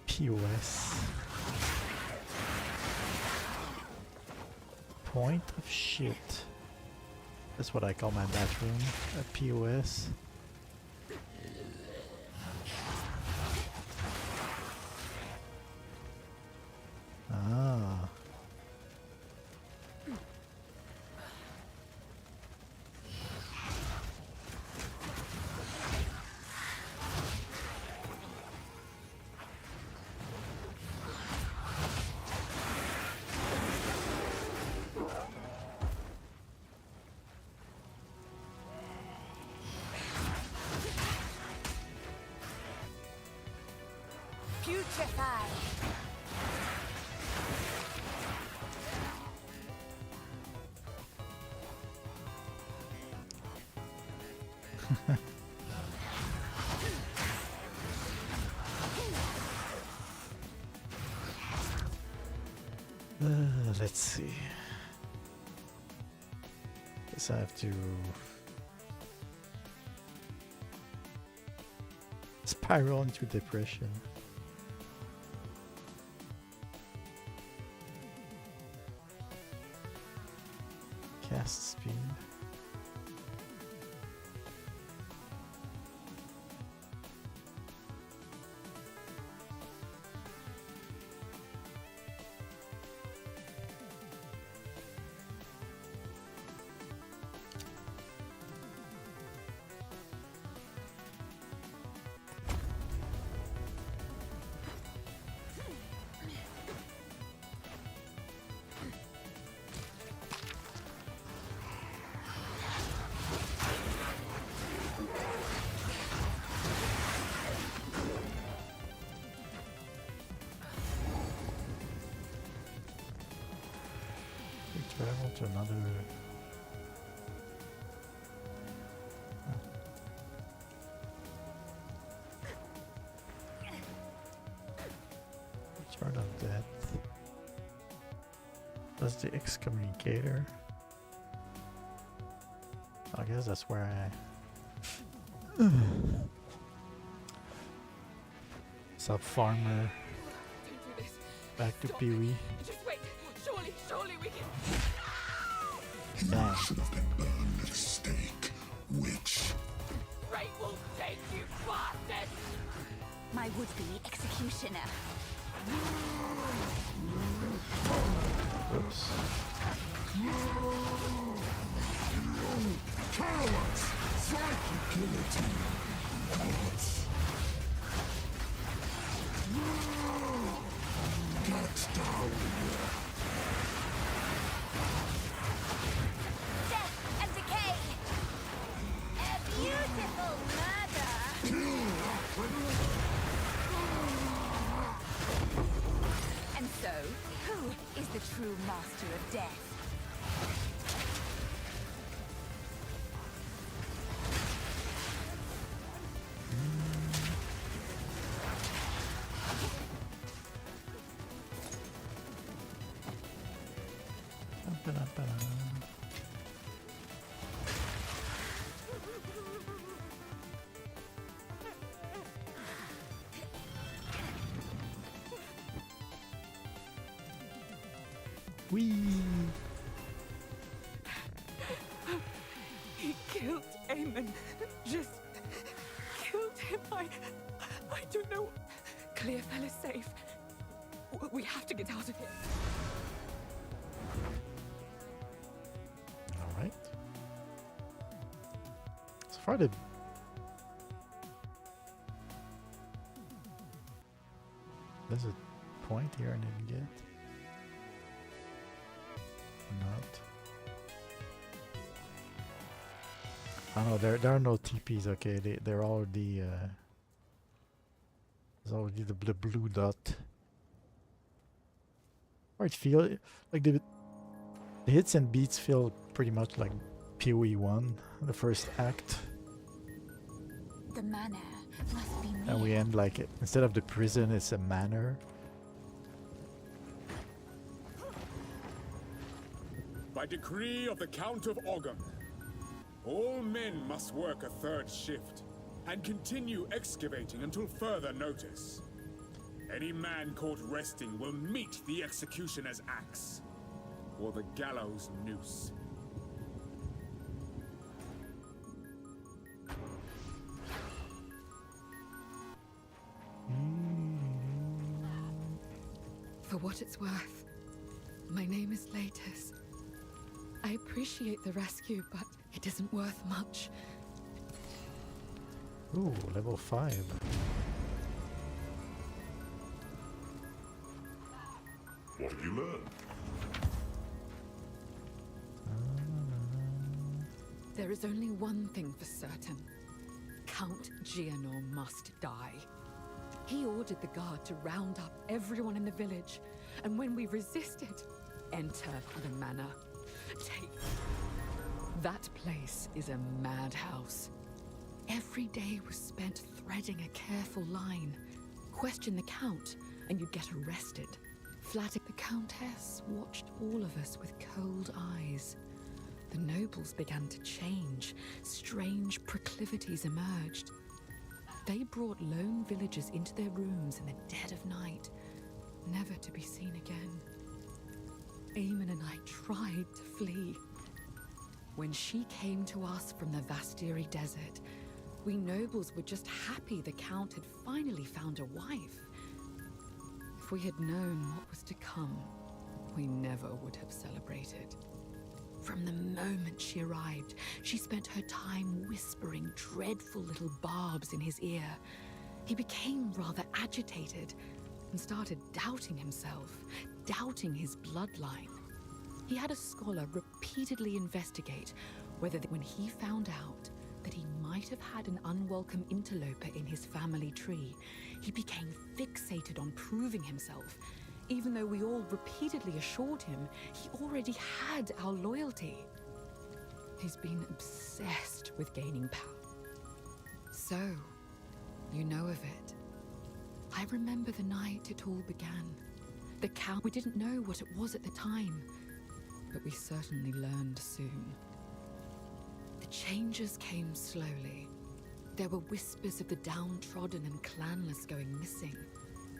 POS. Point of shit. That's what I call my bathroom. A POS. Ah. Putrefy. Let's see. Guess I have to spiral into depression. Cast speed. Travel to another. Chart of death. That's the excommunicator. I guess that's where I. Sub farmer. Back to Pee Wee. Just wait. Surely we can. Damn. Should have been burned at a stake, witch. Great will take you, bastard! My would-be executioner. Oops. Cowards! Fight the guillotine! Get down! Death and decay. A beautiful murder. And so, who is the true master of death? Whee! He killed Aemon. Just killed him. I don't know. Clearfell is safe. We have to get out of here. All right. So far, the there's a point here I didn't get. I know there are no TPs. Okay, they're already there's already the blue dot. Or it feel like the hits and beats feel pretty much like PoE 1, the first act. The manor must be And we near. end like instead of the prison, it's a manor. By decree of the Count of Ogham, all men must work a third shift and continue excavating until further notice. Any man caught resting will meet the executioner's axe or the gallows noose. For what it's worth, my name is Latus. I appreciate the rescue, but it isn't worth much. Ooh, level 5. What have you learned? There is only one thing for certain. Count Gianor must die. He ordered the guard to round up everyone in the village, and when we resisted, enter the manor. Take... That place is a madhouse. Every day was spent threading a careful line. Question the Count, and you'd get arrested. Flattered, the Countess watched all of us with cold eyes. The nobles began to change. Strange proclivities emerged. They brought lone villagers into their rooms in the dead of night, never to be seen again. Eamon and I tried to flee. When she came to us from the Vastiri desert, we nobles were just happy the Count had finally found a wife. If we had known what was to come, we never would have celebrated. From the moment she arrived, she spent her time whispering dreadful little barbs in his ear. He became rather agitated and started doubting himself, doubting his bloodline. He had a scholar repeatedly investigate whether when he found out that he might have had an unwelcome interloper in his family tree, he became fixated on proving himself, even though we all repeatedly assured him he already had our loyalty. He's been obsessed with gaining power. So, you know of it. I remember the night it all began. The Count, we didn't know what it was at the time, but we certainly learned soon. The changes came slowly. There were whispers of the downtrodden and clanless going missing.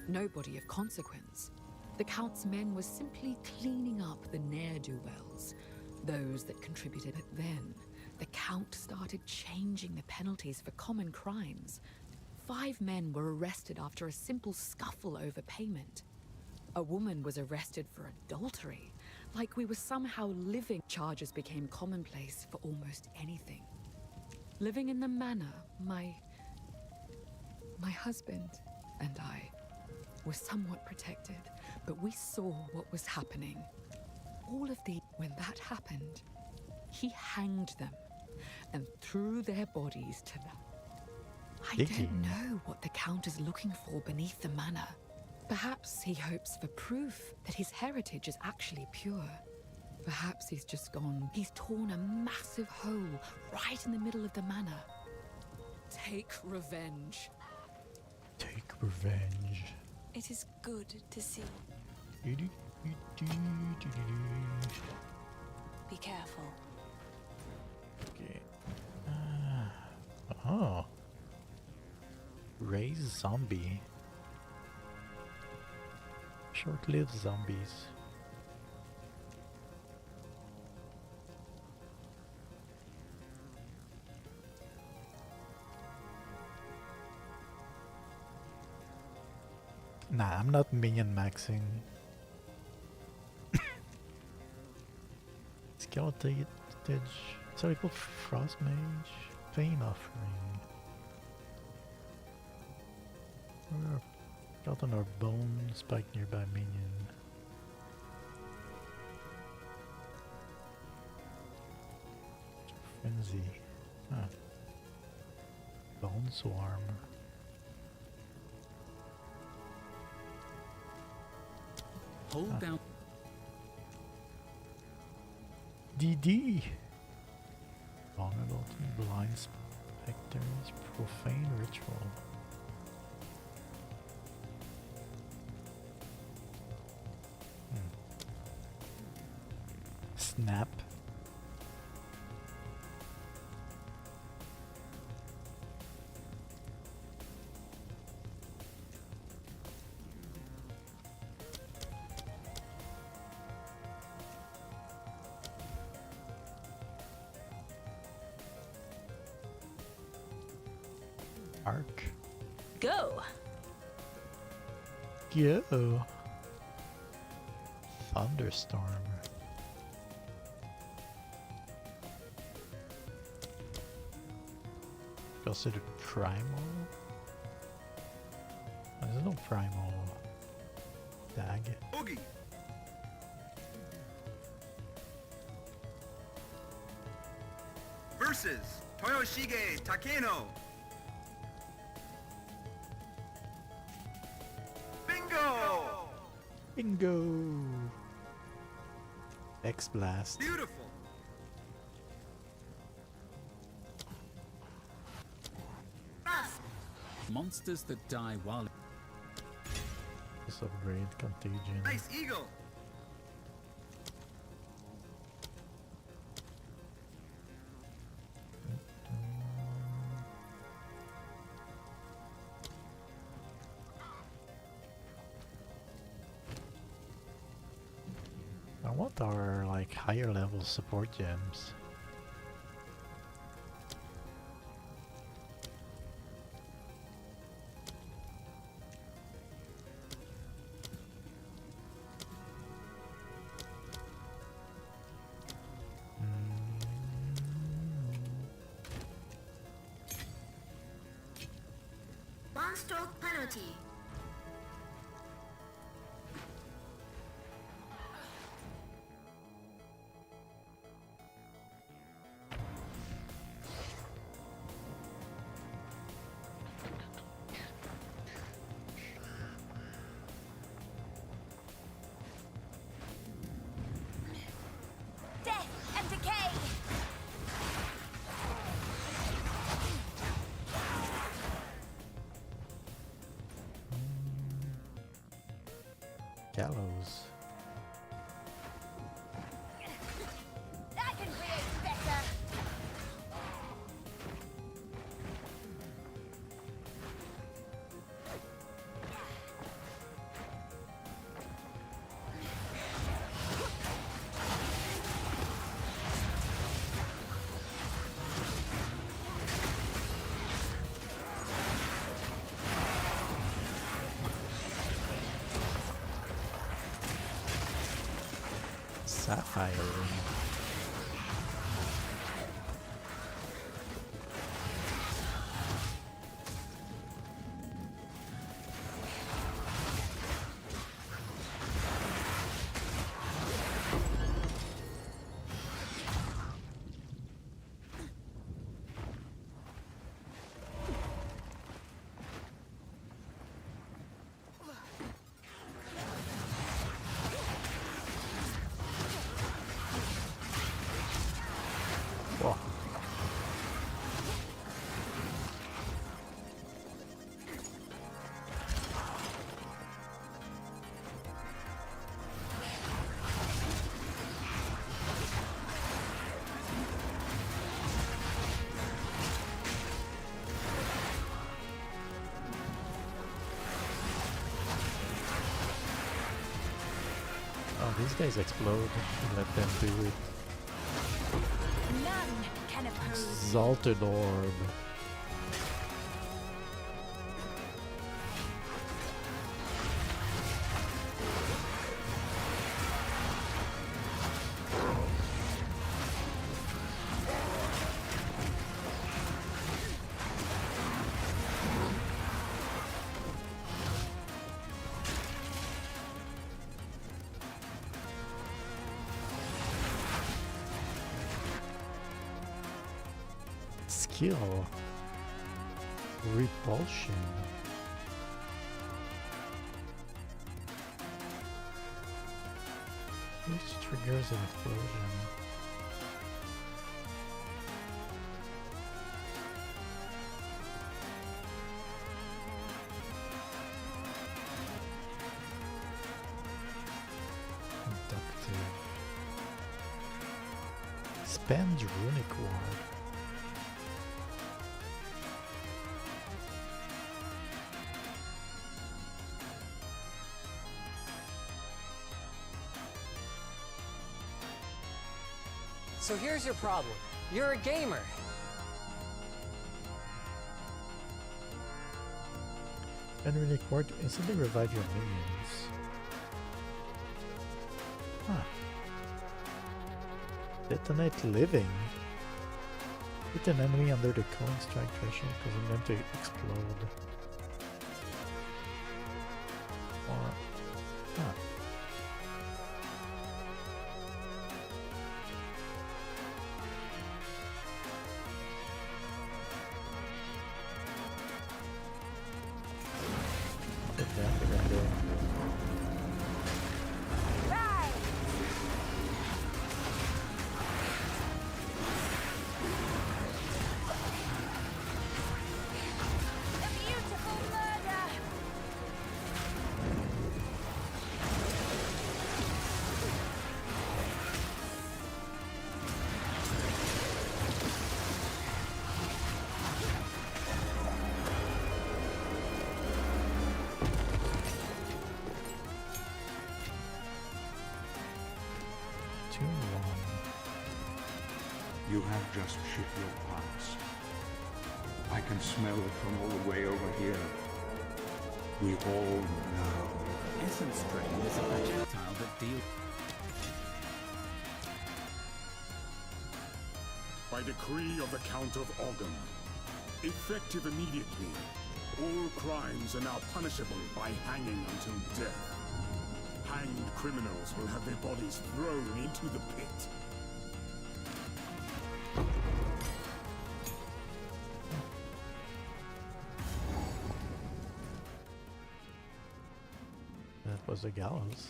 Nobody of consequence. The Count's men were simply cleaning up the ne'er-do-wells, those that contributed. But then, the Count started changing the penalties for common crimes. 5 men were arrested after a simple scuffle over payment. A woman was arrested for adultery, like we were somehow living. Charges became commonplace for almost anything. Living in the manor, my husband and I were somewhat protected, but we saw what was happening. All of the... When that happened, he hanged them and threw their bodies to them. I don't know what the Count is looking for beneath the manor. Perhaps he hopes for proof that his heritage is actually pure. Perhaps he's just gone. He's torn a massive hole right in the middle of the manor. Take revenge. Take revenge. It is good to see. Be careful. Okay. Oh. Raise zombie. Short-lived zombies. Nah, I'm not minion maxing. Skeleton stage. Circle Frost Mage. Pain Offering. Skeleton or Bone. Spike nearby minion. Frenzy. Huh. Bone Swarm. Hold down. DD. Vulnerable to blind specters. Profane ritual. Snap. Arc. Go. Go. Thunderstorm. Considered primal? There's no primal tag. Boogie. Versus Toyoshige Takeno. Bingo! Bingo! X-Blast. Beautiful. Monsters that die while... Just upgrade Contagion. Nice eagle. I want our like higher level support gems. One stroke penalty. Death and decay. Gallows. I can create better. Sapphire Ring. Whoa. Oh, these guys explode. Let them do it. None can oppose. Exalted Orb. skill. Repulsion. Which triggers an explosion. Conductive. Spend runic ward. So here's your problem. You're a gamer. Spend runic ward to instantly revive your minions. Huh. Detonate living. Hit an enemy under the cone strike threshold, causing them to explode. Or... Huh. You have just shit your pants. I can smell it from all the way over here. We all know. Essence Drain is a projectile that deals... By decree of the Count of Ogham, effective immediately, all crimes are now punishable by hanging until death. Hanged criminals will have their bodies thrown into the pit. That was the gallows.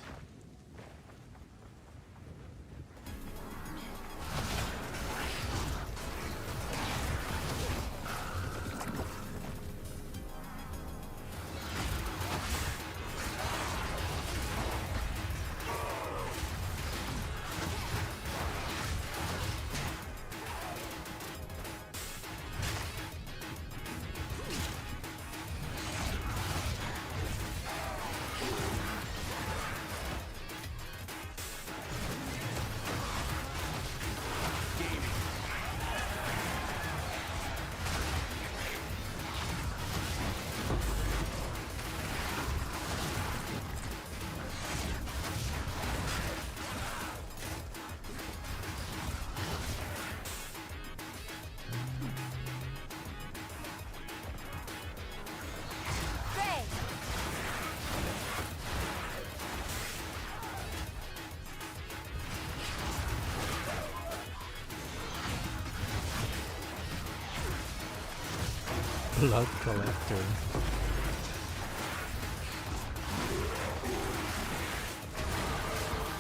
Blood collector.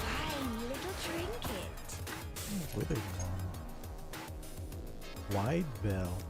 Fine little trinket. Withered one. Wide belt.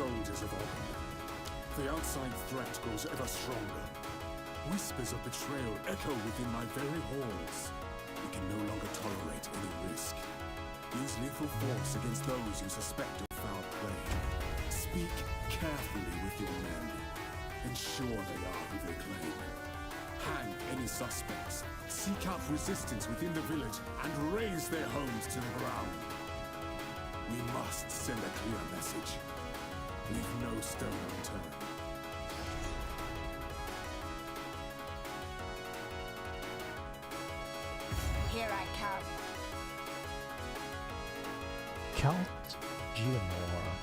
soldiers of Ogham. The outside threat grows ever stronger. Whispers of betrayal echo within my very halls. We can no longer tolerate any risk. Use lethal force against those you suspect of foul play. Speak carefully with your men. Ensure they are who they claim. Hang any suspects. Seek out resistance within the village and raze their homes to the ground. We must send a clear message. Leave no stone unturned. Here I come. Count Geomore.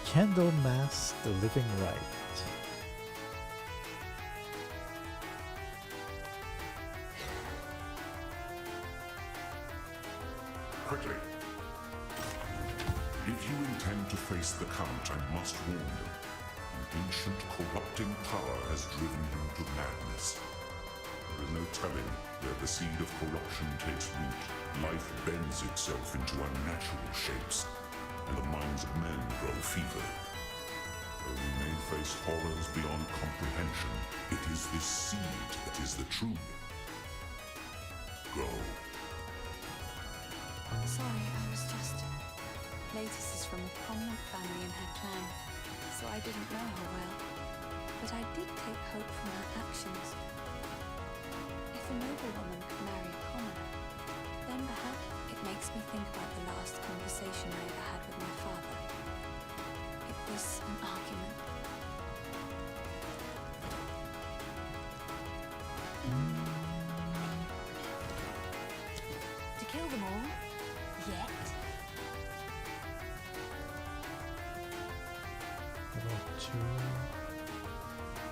Candlemas the Living Right. Quickly. If you intend to face the Count, I must warn you. An ancient corrupting power has driven him to madness. There is no telling where the seed of corruption takes root. Life bends itself into unnatural shapes, and the minds of men grow fevered. Though we may face horrors beyond comprehension, it is this seed that is the true. Go. Sorry, I was just... Latis is from a prominent family in her clan, so I didn't know her well. But I did take hope from her actions. If a noblewoman could marry a commoner, then perhaps it makes me think about the last conversation I ever had with my father. It was an argument. To kill them all? Yet? Level 2.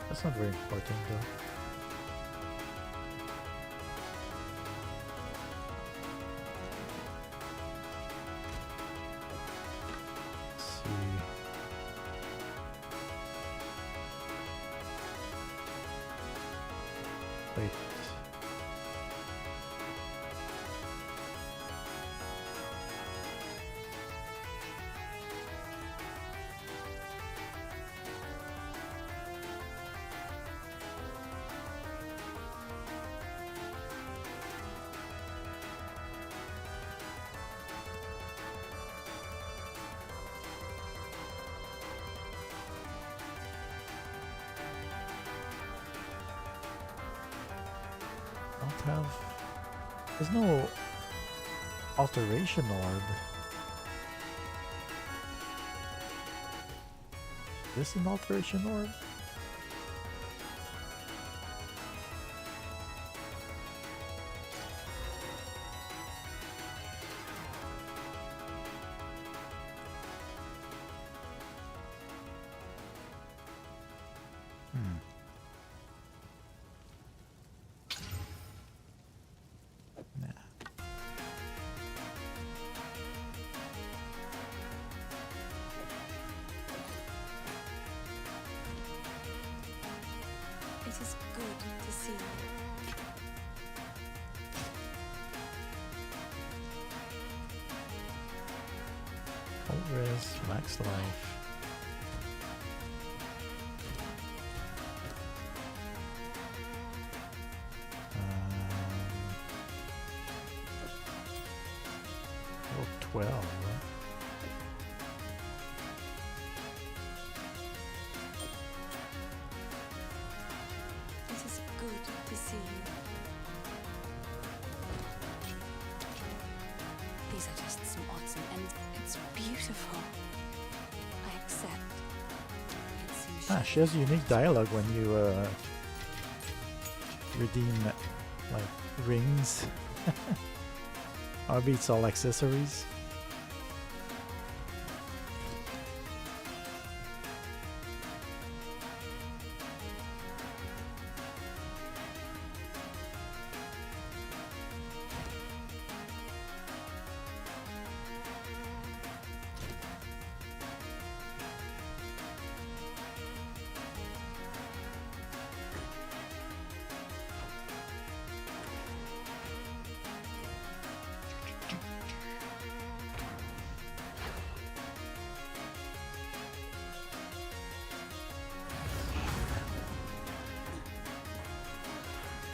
That's not very important though. Let's see. Wait. There's no alteration orb. This an alteration orb? It is good to see you. Full res, max life. Level 12. It is good to see you. These are just some odds and ends. It's beautiful. I accept. Ah, she has unique dialogue when you redeem like rings. Or beats all accessories.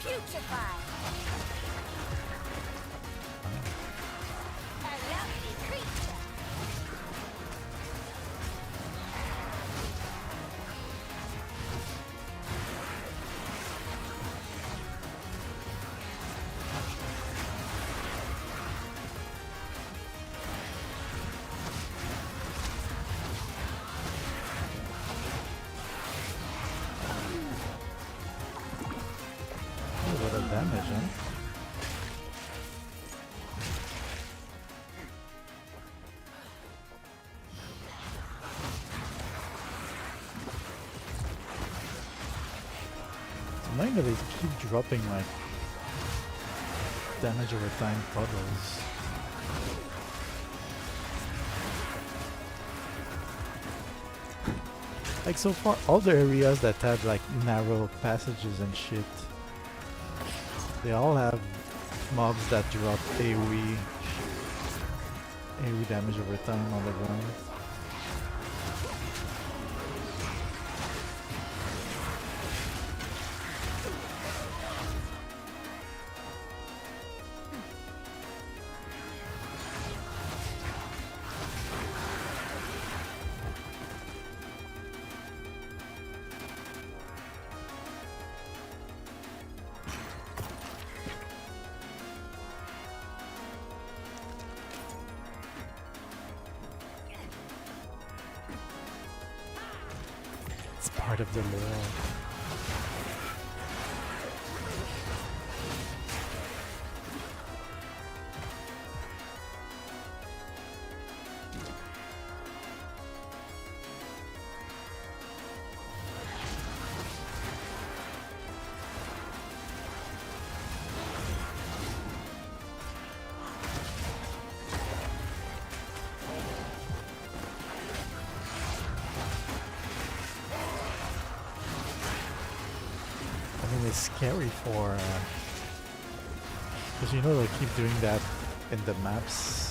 putrefy. A lovely creature. A lot of damage, huh? It's annoying that they keep dropping like damage over time puddles. Like so far, all the areas that had like narrow passages and shit, they all have mobs that drop AoE damage over time on the ground. It's part of the lore. I mean, it's scary for because you know they keep doing that in the maps.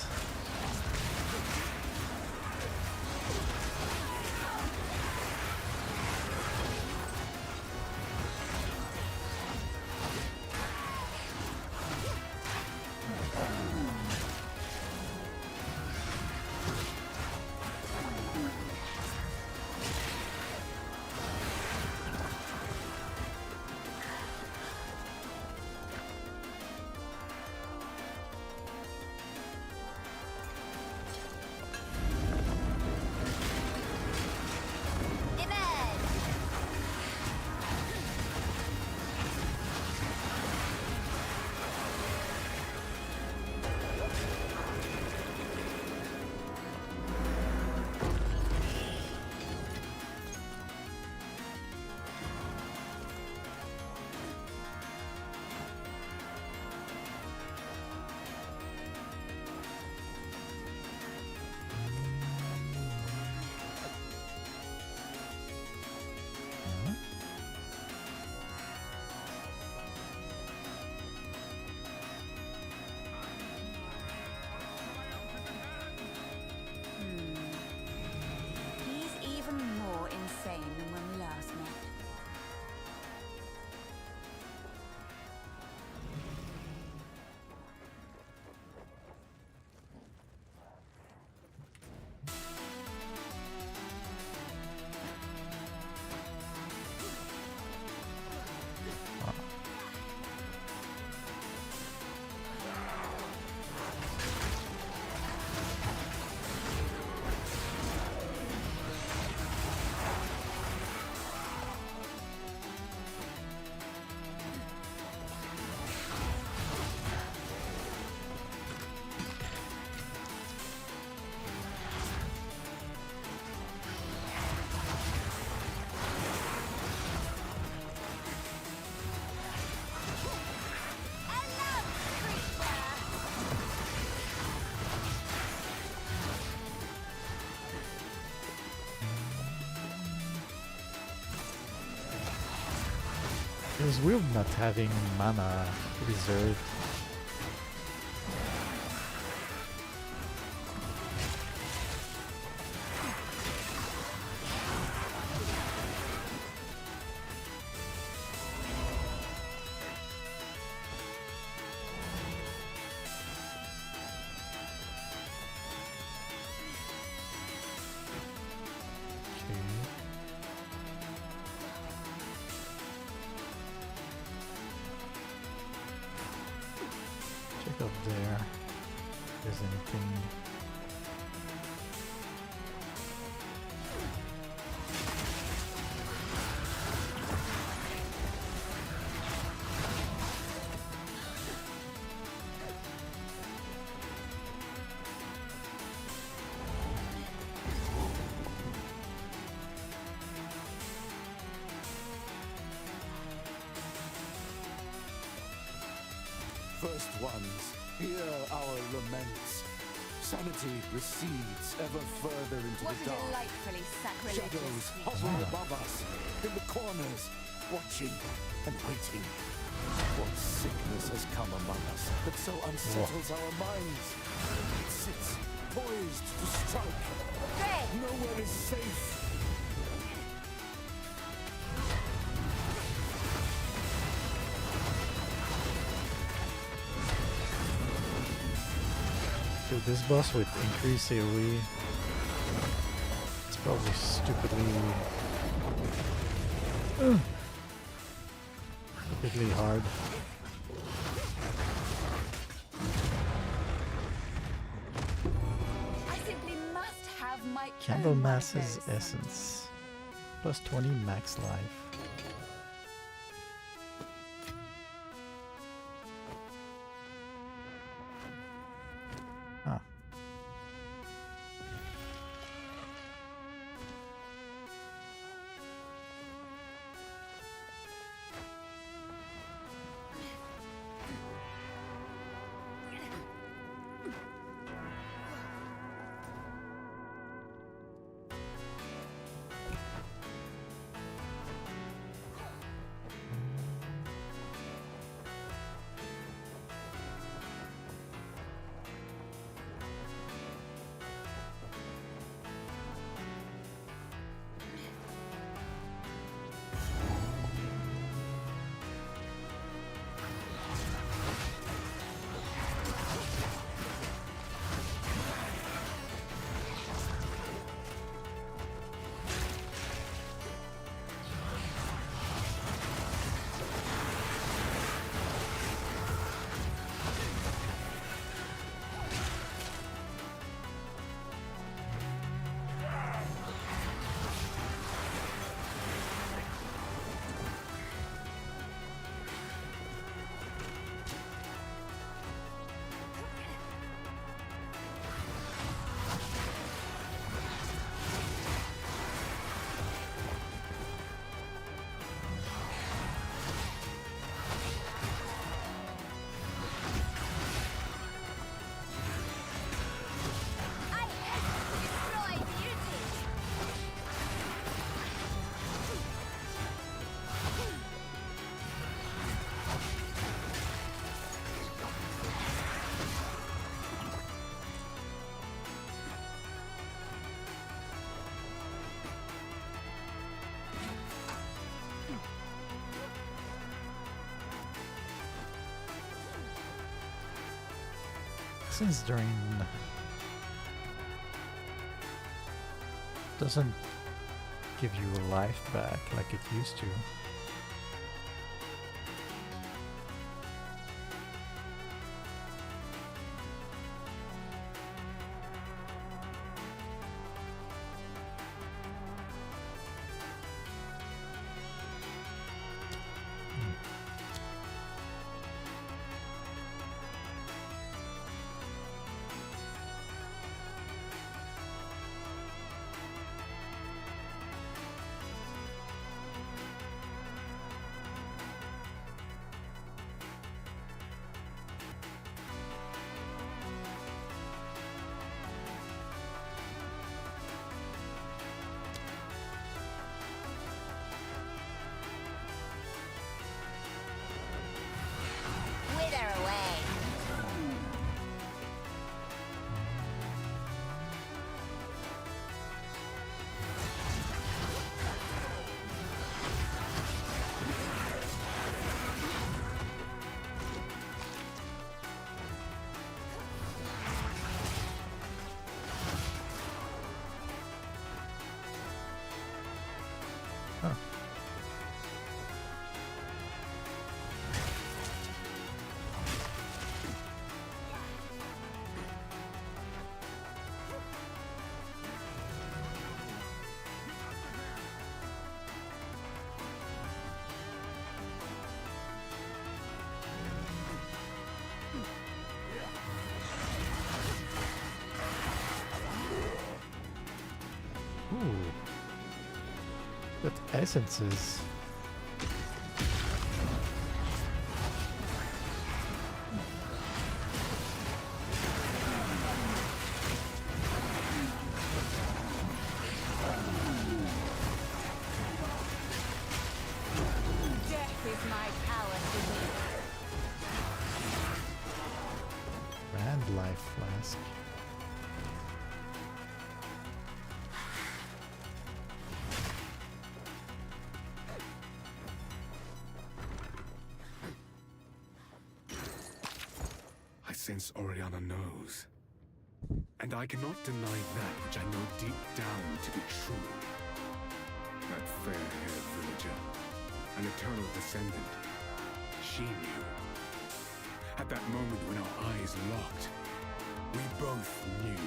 He's even more insane than when we last met. It was weird not having mana reserved. think up there there's anything. First ones, hear our laments. Sanity recedes ever further into What the a dark. delightfully sacrilegious Shadows sweet hover sound. above us, in the corners, watching and waiting. What sickness has come among us that so unsettles our minds? It sits poised to strike. Nowhere is safe. Dude, this boss with increased AoE, it's probably stupidly hard. I simply must have my Candle own Masses Marcos. Essence. Plus 20 max life. Huh. Since Drain doesn't give you life back like it used to. essences. Death is my power to Grand life flask. I sense Oriana knows. And I cannot deny that which I know deep down to be true. That fair-haired villager, an eternal descendant, she knew. At that moment when our eyes locked, we both knew.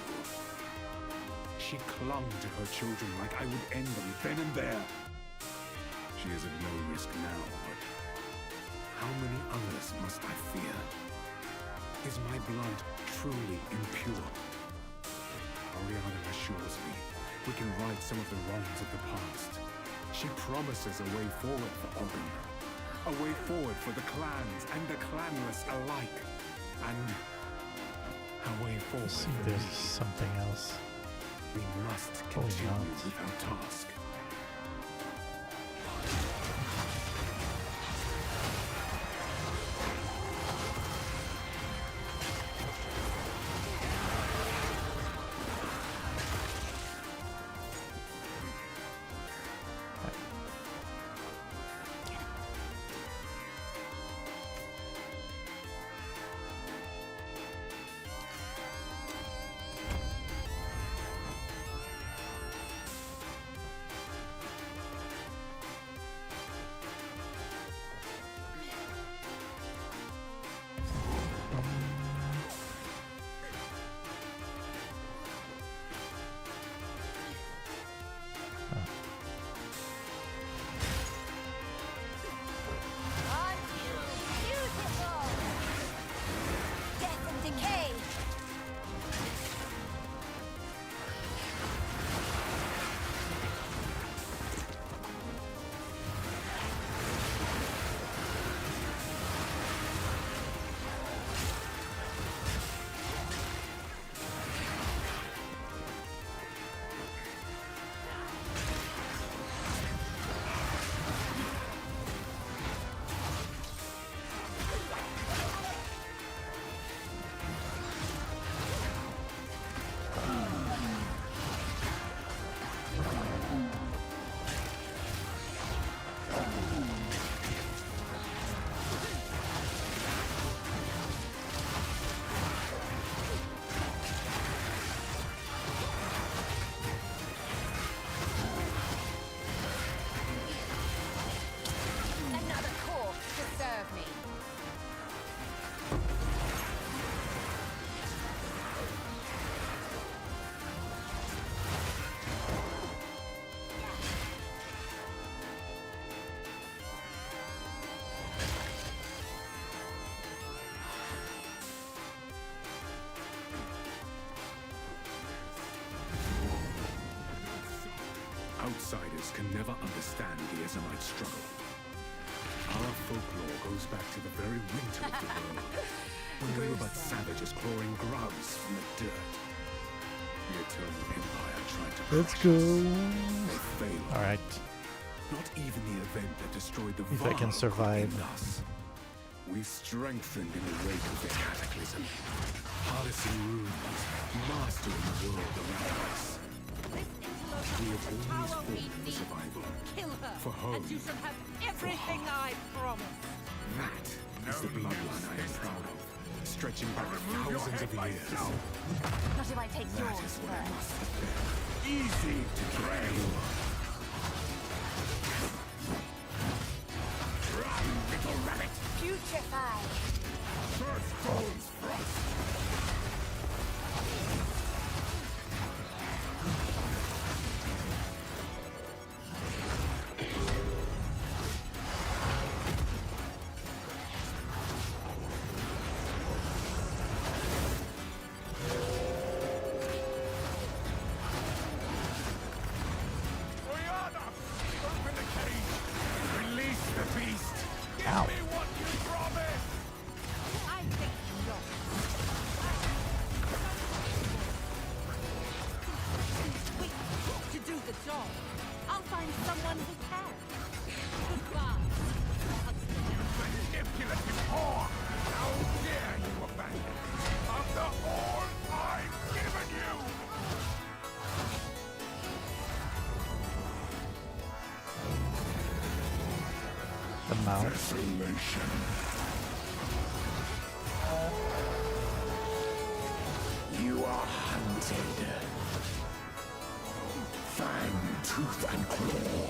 She clung to her children like I would end them then and there. She is at no risk now, but how many others must I fear? Is my blood truly impure? Oriana assures me we can right some of the wrongs of the past. She promises a way forward for Ogden. A way forward for the clans and the clanless alike. And a way forward See, for there's me. something else. We must Oh, continue not. with our task. Aren't you beautiful? Death and decay. Another corpse to serve me. Outsiders can never understand the Ezomite struggle. Our folklore goes back to the very winter of the world, when we were but savages clawing grubs from the dirt. The Eternal Empire tried to Let's crush go. us. They failed. All right. Not even the event that destroyed the If I can Varl survive. could end us. We strengthened in the wake of the cataclysm, harnessing runes, mastering the world around us. We have always fought for survival, Kill her, for home, and you shall have everything I promise. That is the bloodline I am proud of, stretching back thousands of years. Not if I take That yours is what I first. must have been. Easy to kill. Run, little rabbit! Putrefy. First stones first! Oriana! Open the cage! Ow. I think not. Since we to do the job, I'll find someone who can. Goodbye. Manipulative whore! How dare you abandon me after all I've given you! The mouth. Desolation. You are hunted. Fang, tooth, and claw.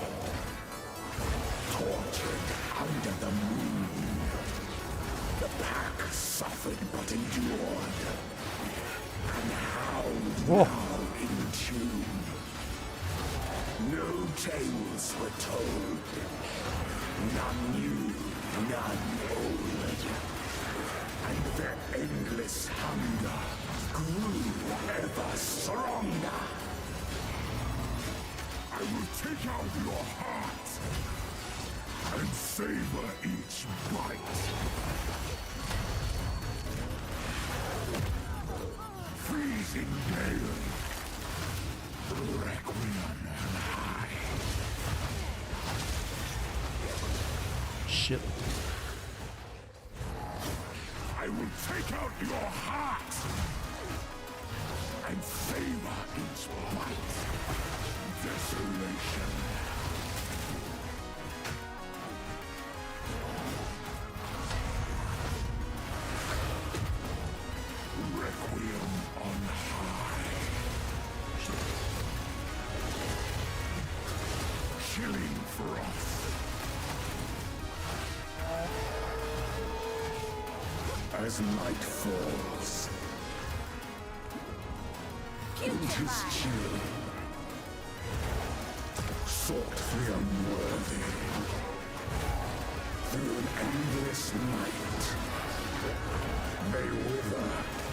Tortured under the moon. The pack suffered but endured. And howled now in tune. No tales were told. None new, none old. And their endless hunger grew ever stronger. I will take out your heart and savor each bite. Freezing gale, requiem on high. Shit. I will take out your heart and savor each bite. Desolation. Requiem on high. Chilling frost. As night falls, it is chill. Sought the unworthy through an endless night. They wither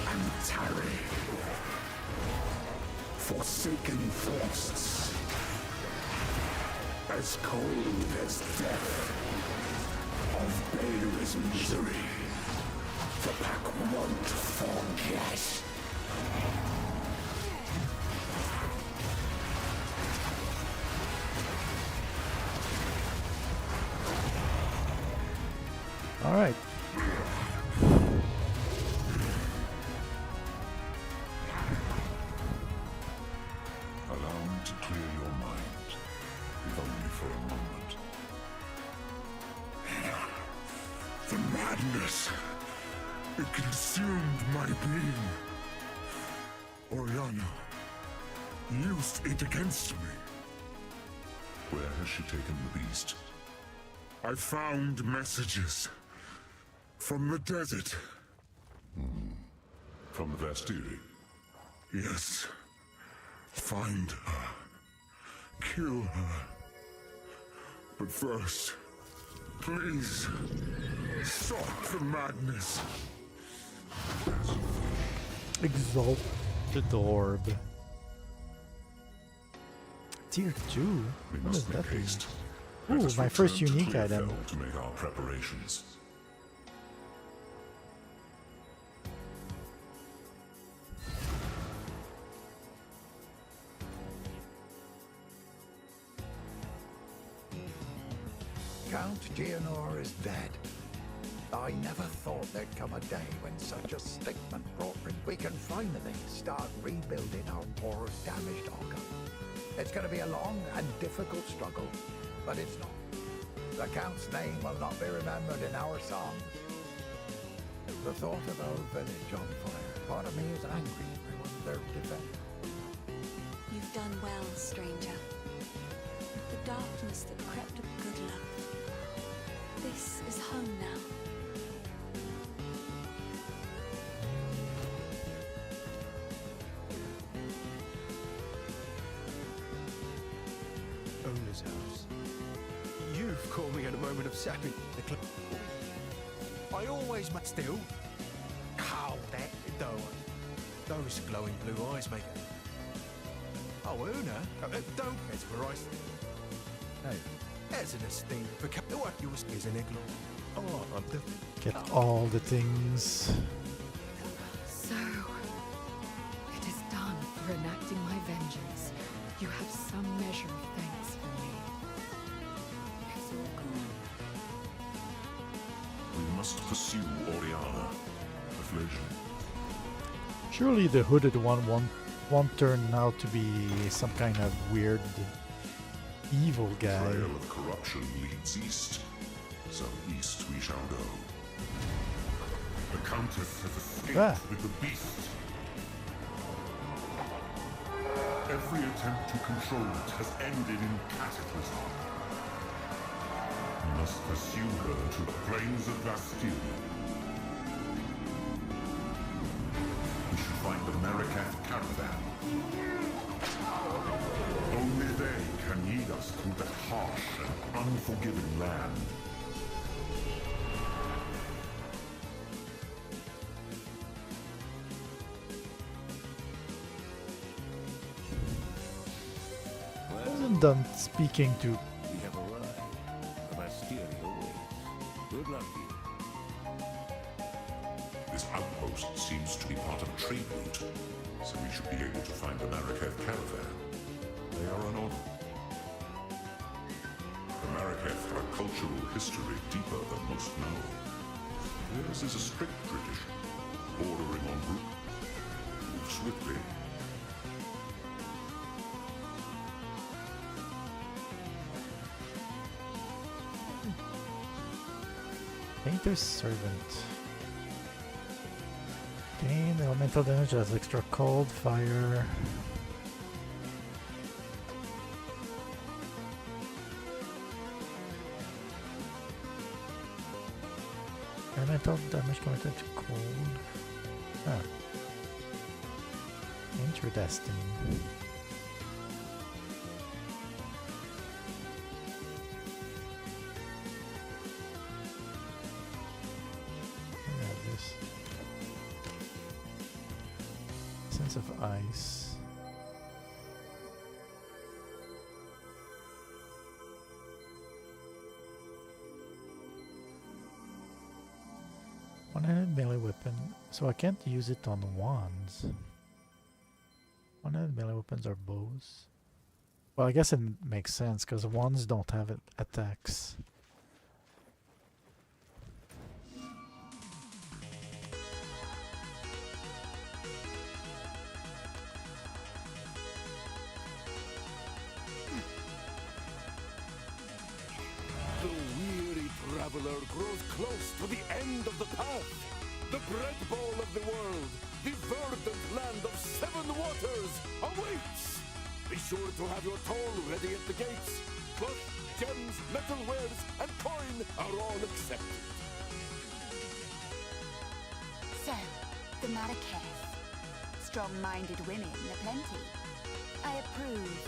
and tarry. Forsaken frosts, as cold as death, of Bael's misery. The pack won't forget. All right. Allow me to clear your mind, if only for a moment. The madness. It consumed my being. Oriana used it against me. Where has she taken the beast? I found messages from the desert. From the Vastiri? Yes. Find her. Kill her. But first, please, stop the madness. Exalted orb. Tier 2? We What does must that make mean? haste. Ooh, Let us my first return to unique item. Clearfell to make our preparations. Count Geonor is dead. I never thought there'd come a day when such a statement brought we can finally start rebuilding our poor damaged Ogham. It's going to be a long and difficult struggle, but it's not. The Count's name will not be remembered in our songs. The thought of our village on fire, part of me is angry for their defense. You've done well, stranger. The darkness that crept up good luck. This is home now. Owner's house. You've caught me at a moment of sapping the club. I always must still. How that though? Those glowing blue eyes make it. Oh, Una, don't mesmerise. Hey, as an esteemed for what yours is an igloo. Get all the things. So, it is done for enacting my vengeance. You have some measure of thanks for me. It's all gone. We must pursue Oriana. Affliction. Surely the hooded one won't turn out to be some kind of weird evil guy. Trail of corruption leads east, so east we shall go. The Countess has escaped with the beast. Every attempt to control it has ended in cataclysm. We must pursue her to the plains of Bastille. We should find the Marikath caravan. Only they can lead us through that harsh and unforgiving land. I wasn't done speaking to. We have arrived. The Bastille awaits. Good luck to you. This outpost seems to be part of a trade route, so we should be able to find the Marikath caravan. They are an honor. The Marikath have a cultural history deeper than most know. Theirs is a strict tradition, bordering on group. Move swiftly. Painter's Servant. Gain elemental damage as extra cold, fire. Elemental damage committed to cold. Ah. Interesting. This sense of ice. One-handed melee weapon, so I can't use it on wands. One-handed melee weapons are bows. Well, I guess it makes sense because wands don't have attacks. The weary traveler grows close to the end of the path. The bread bowl of the world, the verdant land of 7 waters, awaits. Be sure to have your toll ready at the gates. Cloth, gems, metalwares, and coin are all accepted. So, the Marikath. Strong-minded women aplenty. I approve.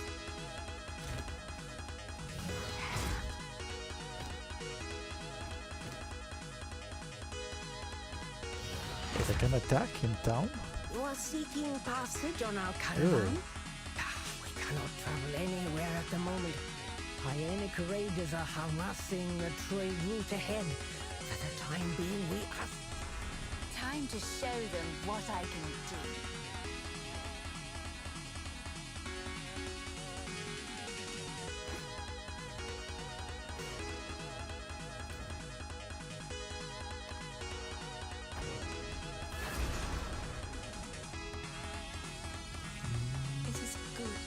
They can attack in town? You are seeking passage on our caravan? We cannot travel anywhere at the moment. Hyenic raiders are harassing the trade route ahead. For the time being, we have... Time to show them what I can do. It is good.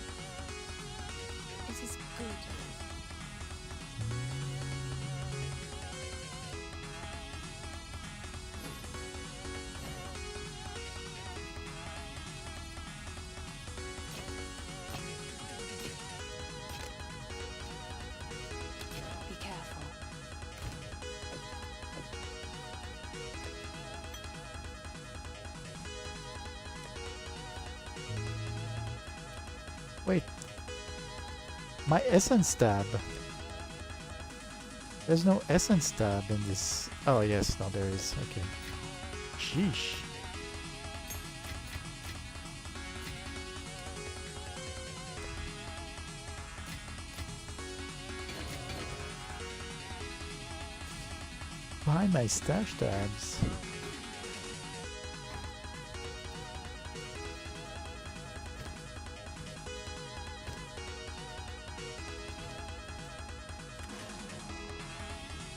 It is good. Be careful. Wait. My essence tab. There's no essence tab in this. Oh yes, no there is. Okay. Sheesh. Behind my stash tabs.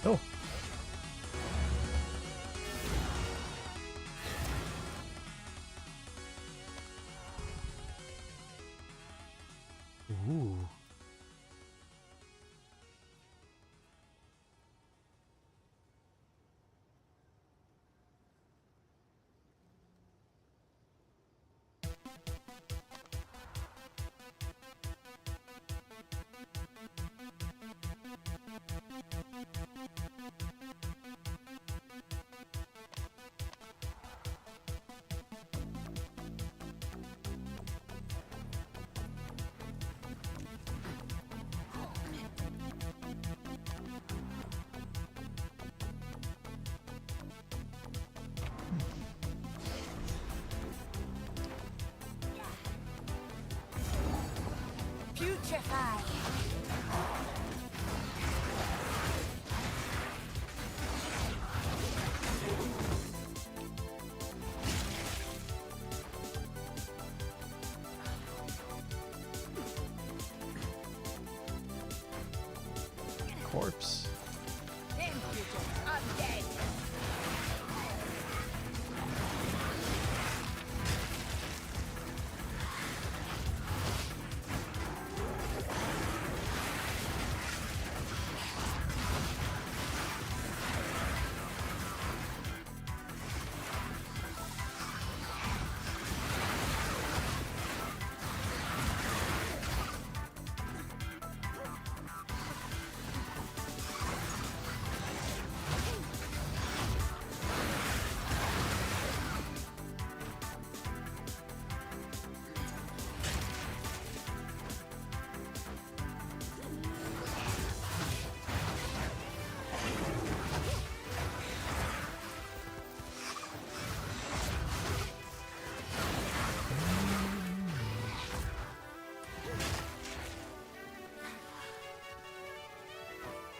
Oh. Ooh. Putrefy. Corpse. Undead.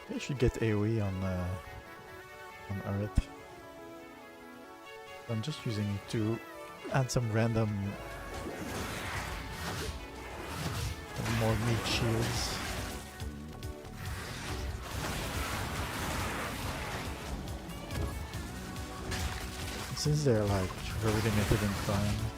I should get AoE on Earth. I'm just using it to add some random more meat shields. Since they're like holding everything fine.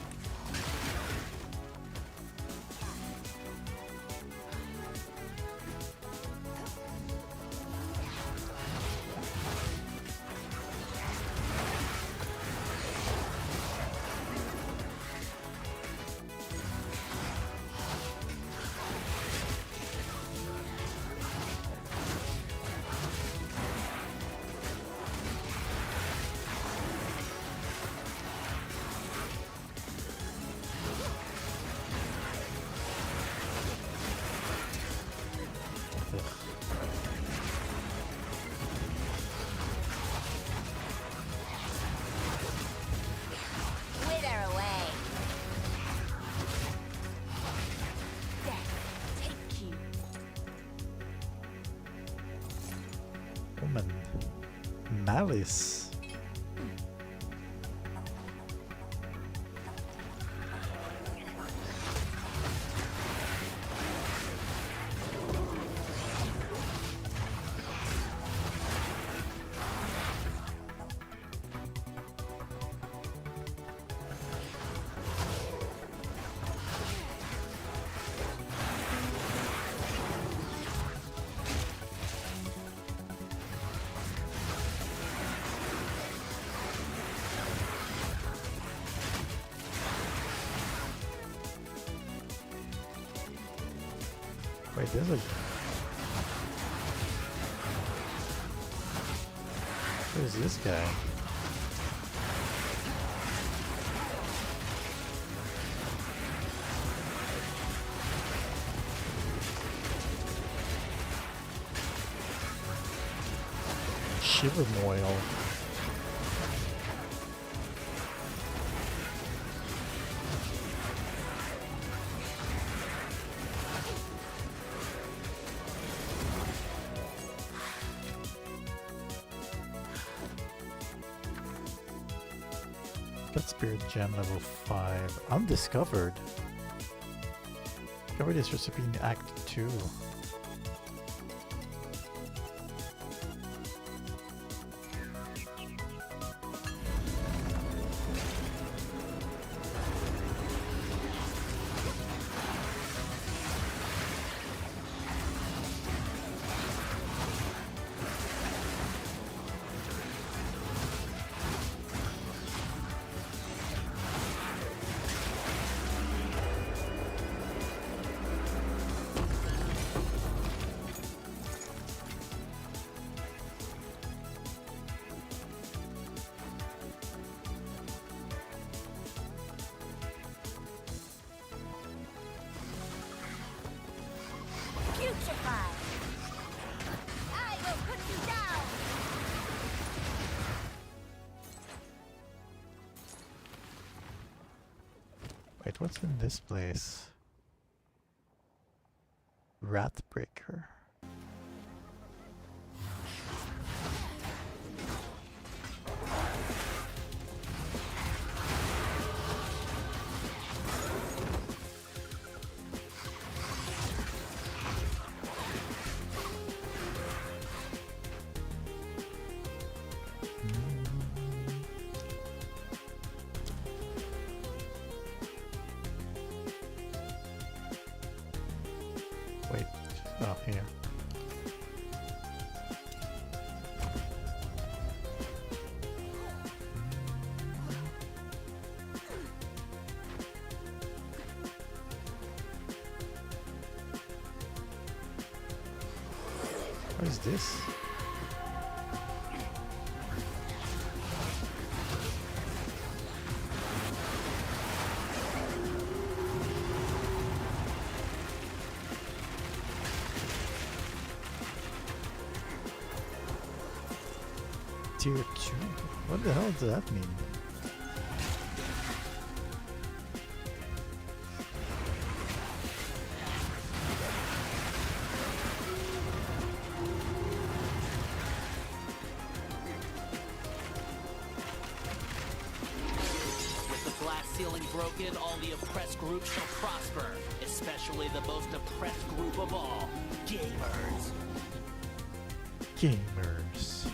Wither away. Death, take you. Woman. Malice. Wait, there's a... Who's this guy? Shivermoil. Got Spirit Gem level 5. Undiscovered. Discovered this recipe in Act 2. Putrefy! I will put you down! Wait, what's in this place? Wrathbreaker. Wait, oh, here. What is this? Tier 2? What the hell does that mean? With the glass ceiling broken, all the oppressed groups shall prosper, especially the most oppressed group of all, gamers. Gamers.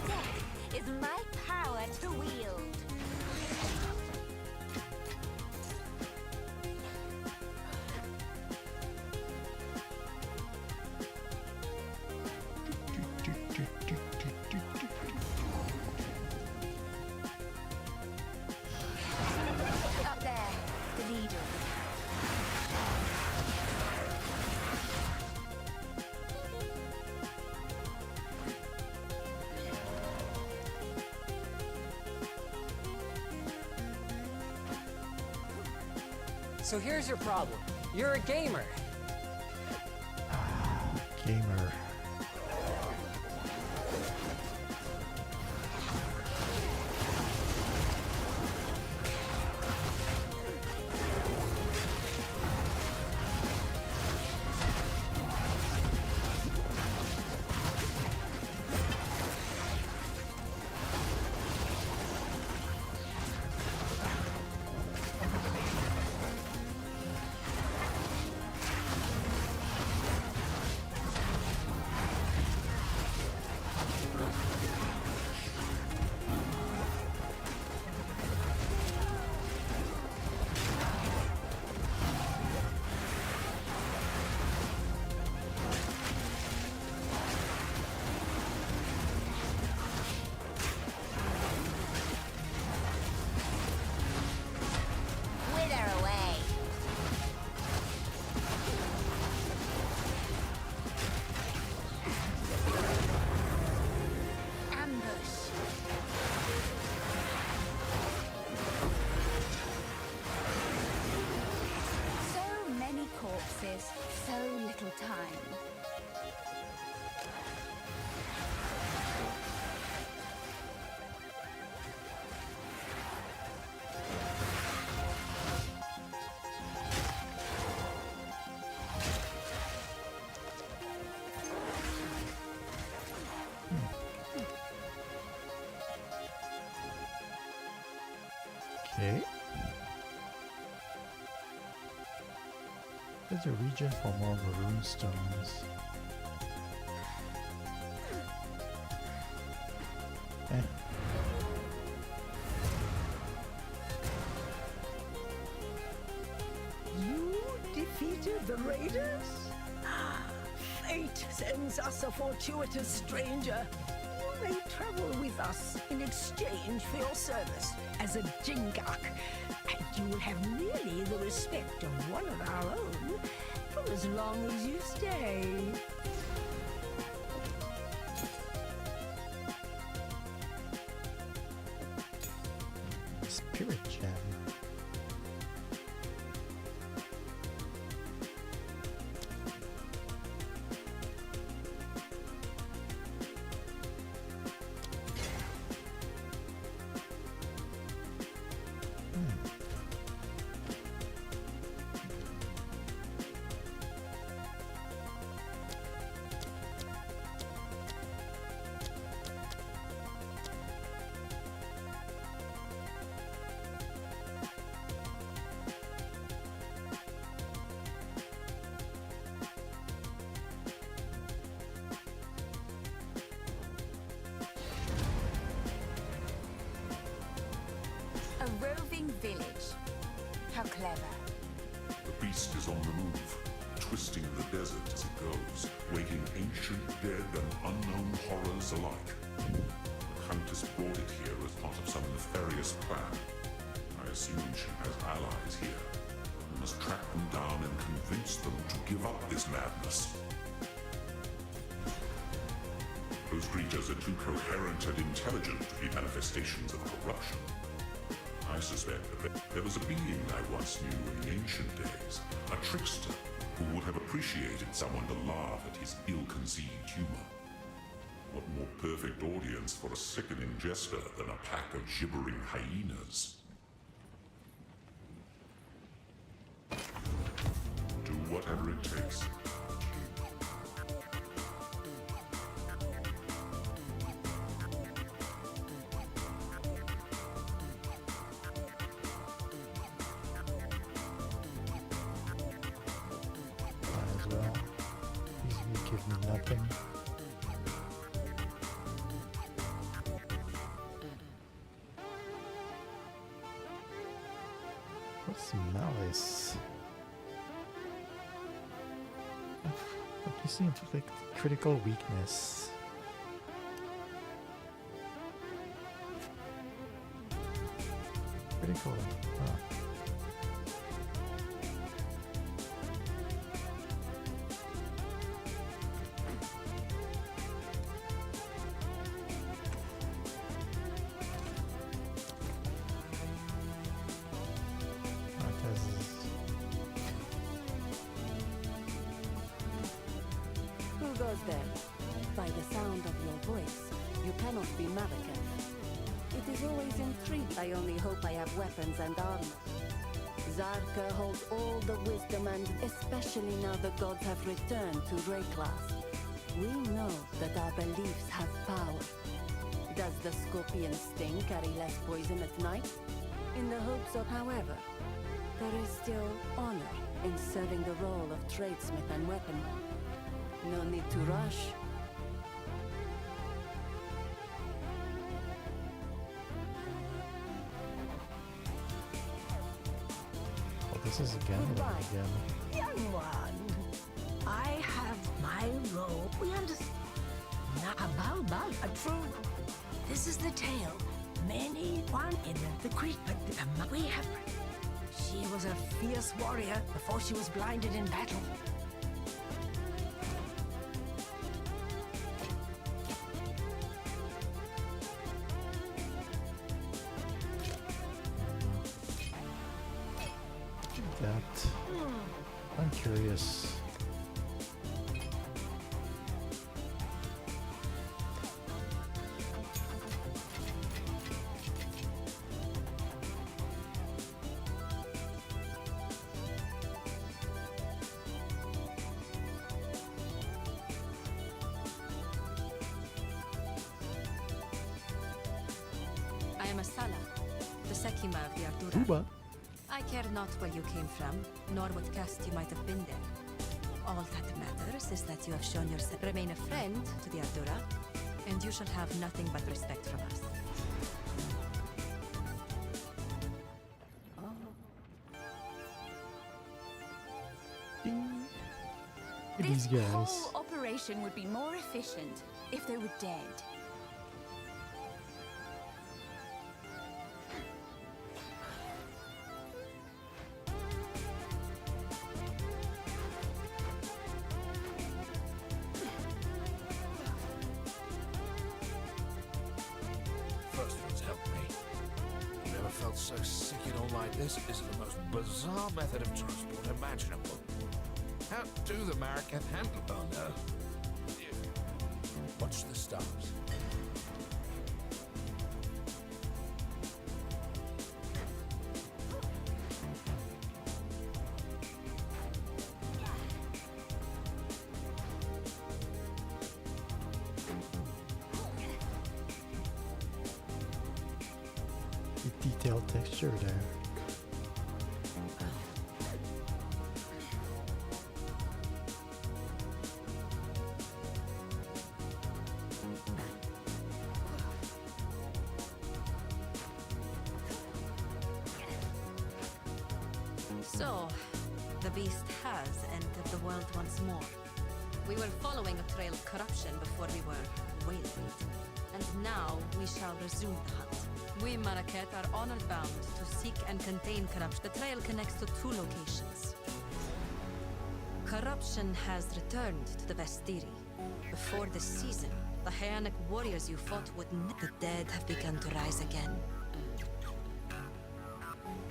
Death is my power to wield. Up there, the leader. So here's your problem. You're a gamer. Gamer. corpses. So little time. Okay. There's a region for more rune stones. Eh. You defeated the raiders? Fate sends us a fortuitous stranger. You may travel with us in exchange for your service as a Jingak, and you will have nearly the respect of one of our own for as long as you stay. Spirit gem. A roving village. How clever. The beast is on the move, twisting the desert as it goes, waking ancient dead and unknown horrors alike. The Countess brought it here as part of some nefarious plan. I assume she has allies here. We must track them down and convince them to give up this madness. Those creatures are too coherent and intelligent to be manifestations of corruption. I suspect that there was a being I once knew in the ancient days, a trickster who would have appreciated someone to laugh at his ill-conceived humor. What more perfect audience for a sickening jester than a pack of gibbering hyenas? Do whatever it takes. As well. These will give me nothing. What's malice? What you see inflict critical weakness. Critical. Huh. Who goes there? By the sound of your voice, you cannot be Marika. It is always intrigued. I only hope I have weapons and armor. Zarka holds all the wisdom and especially now the gods have returned to Rayclass. We know that our beliefs have power. Does the scorpion sting carry less poison at night? In the hopes of, however, there is still honor in serving the role of tradesmith and weaponman. No need to rush. Oh, this is again. Young one, I have my role. We understand. Now, a true. This is the tale. Many one in the creek, but we have. She was a fierce warrior before she was blinded in battle. That. I'm curious. I am Asala, the Sekima of the Ardura. Uba. I care not where you came from, nor what caste you might have been there. All that matters is that you have shown yourself. Remain a friend to the Ardura, and you shall have nothing but respect from us. These This guys. whole operation would be more efficient if they were dead. First one's helped me. Never felt so sick in all like this. This is the most bizarre method of transport imaginable. How do the Mariketh handle? Oh no. Watch the stars. The detailed texture there. So, the beast has entered the world once more. We were following a trail of corruption before we were waylaid. And now we shall resume the hunt. We Mariketh are honored bound to seek and contain corruption. The trail connects to two locations. Corruption has returned to the Vestiri. Before this season, the Hyanic warriors you fought with the dead have begun to rise again.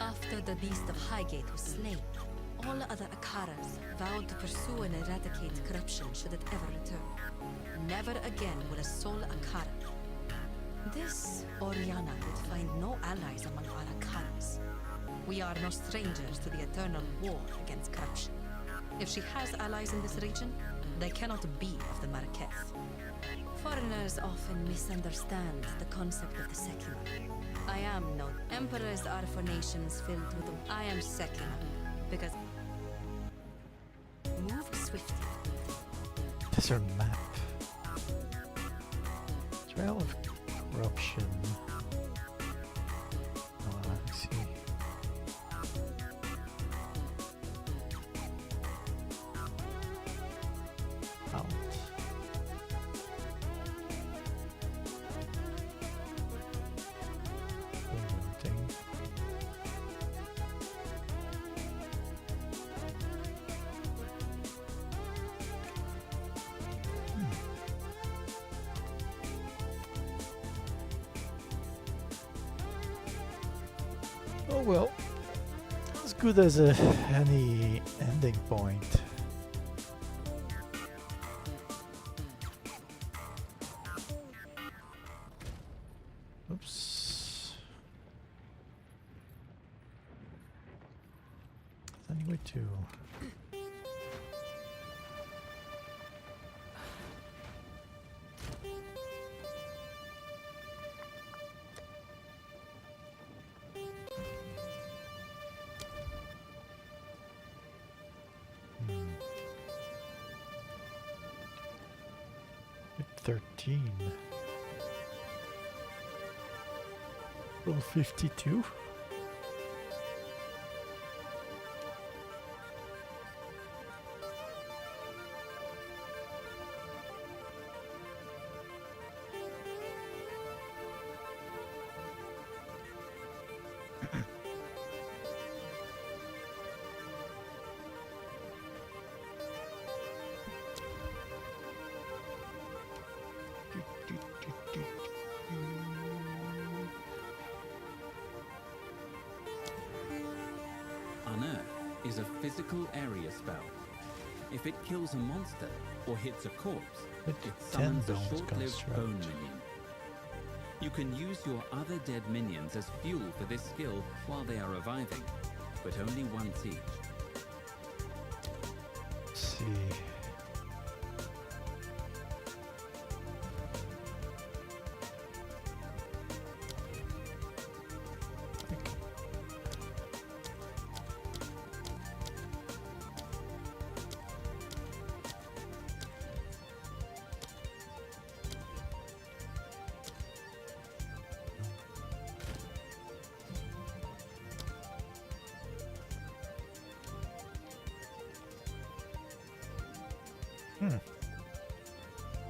After the beast of Highgate was slain, all other Akaras vowed to pursue and eradicate corruption should it ever return. Never again will a sole Akara. This Oriana would find no allies among our Akaras. We are no strangers to the eternal war against corruption. If she has allies in this region, they cannot be of the Mariketh. Foreigners often misunderstand the concept of the Sekima. I am no emperors are for nations filled with them. I am Sekima because move swiftly. This is our map. Trail of corruption. I see. Out. Thing. Oh well, as good as any ending point. Oops. Anyway, to Hit 13. Roll 52. physical area spell. If it kills a monster or hits a corpse, With it the summons a tendons short-lived construct. bone minion. You can use your other dead minions as fuel for this skill while they are reviving, but only once each. Let's see.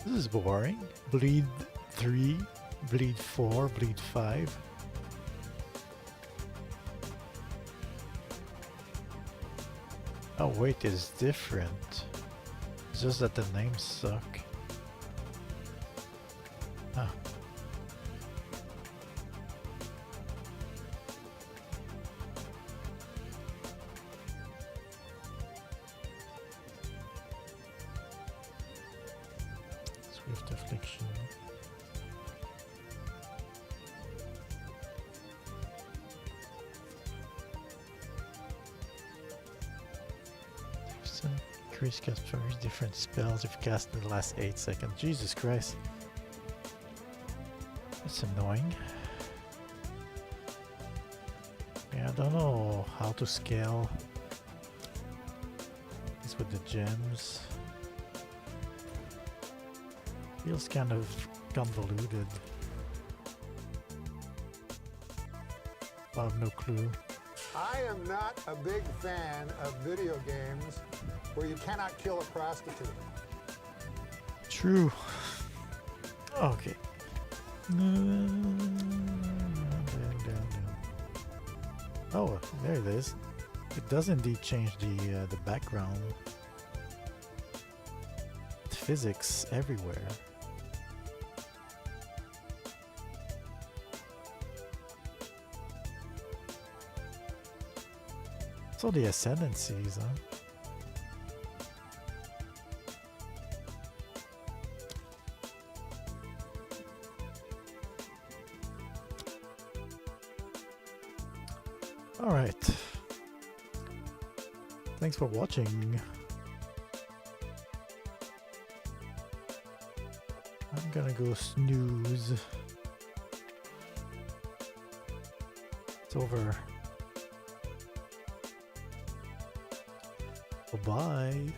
This is boring. Bleed 3, bleed 4, bleed 5. Oh wait, it's different. It's just that the names suck. Ah. Swift affliction. Increase cast for different spells if cast in the last 8 seconds. Jesus Christ. That's annoying. Yeah, I don't know how to scale this with the gems. Feels kind of convoluted. I have no clue. I am not a big fan of video games where you cannot kill a prostitute. True. Okay. Oh, there it is. It does indeed change the background. Physics everywhere. So the ascendancies, huh? All right. Thanks for watching. I'm gonna go snooze. It's over. Bye-bye.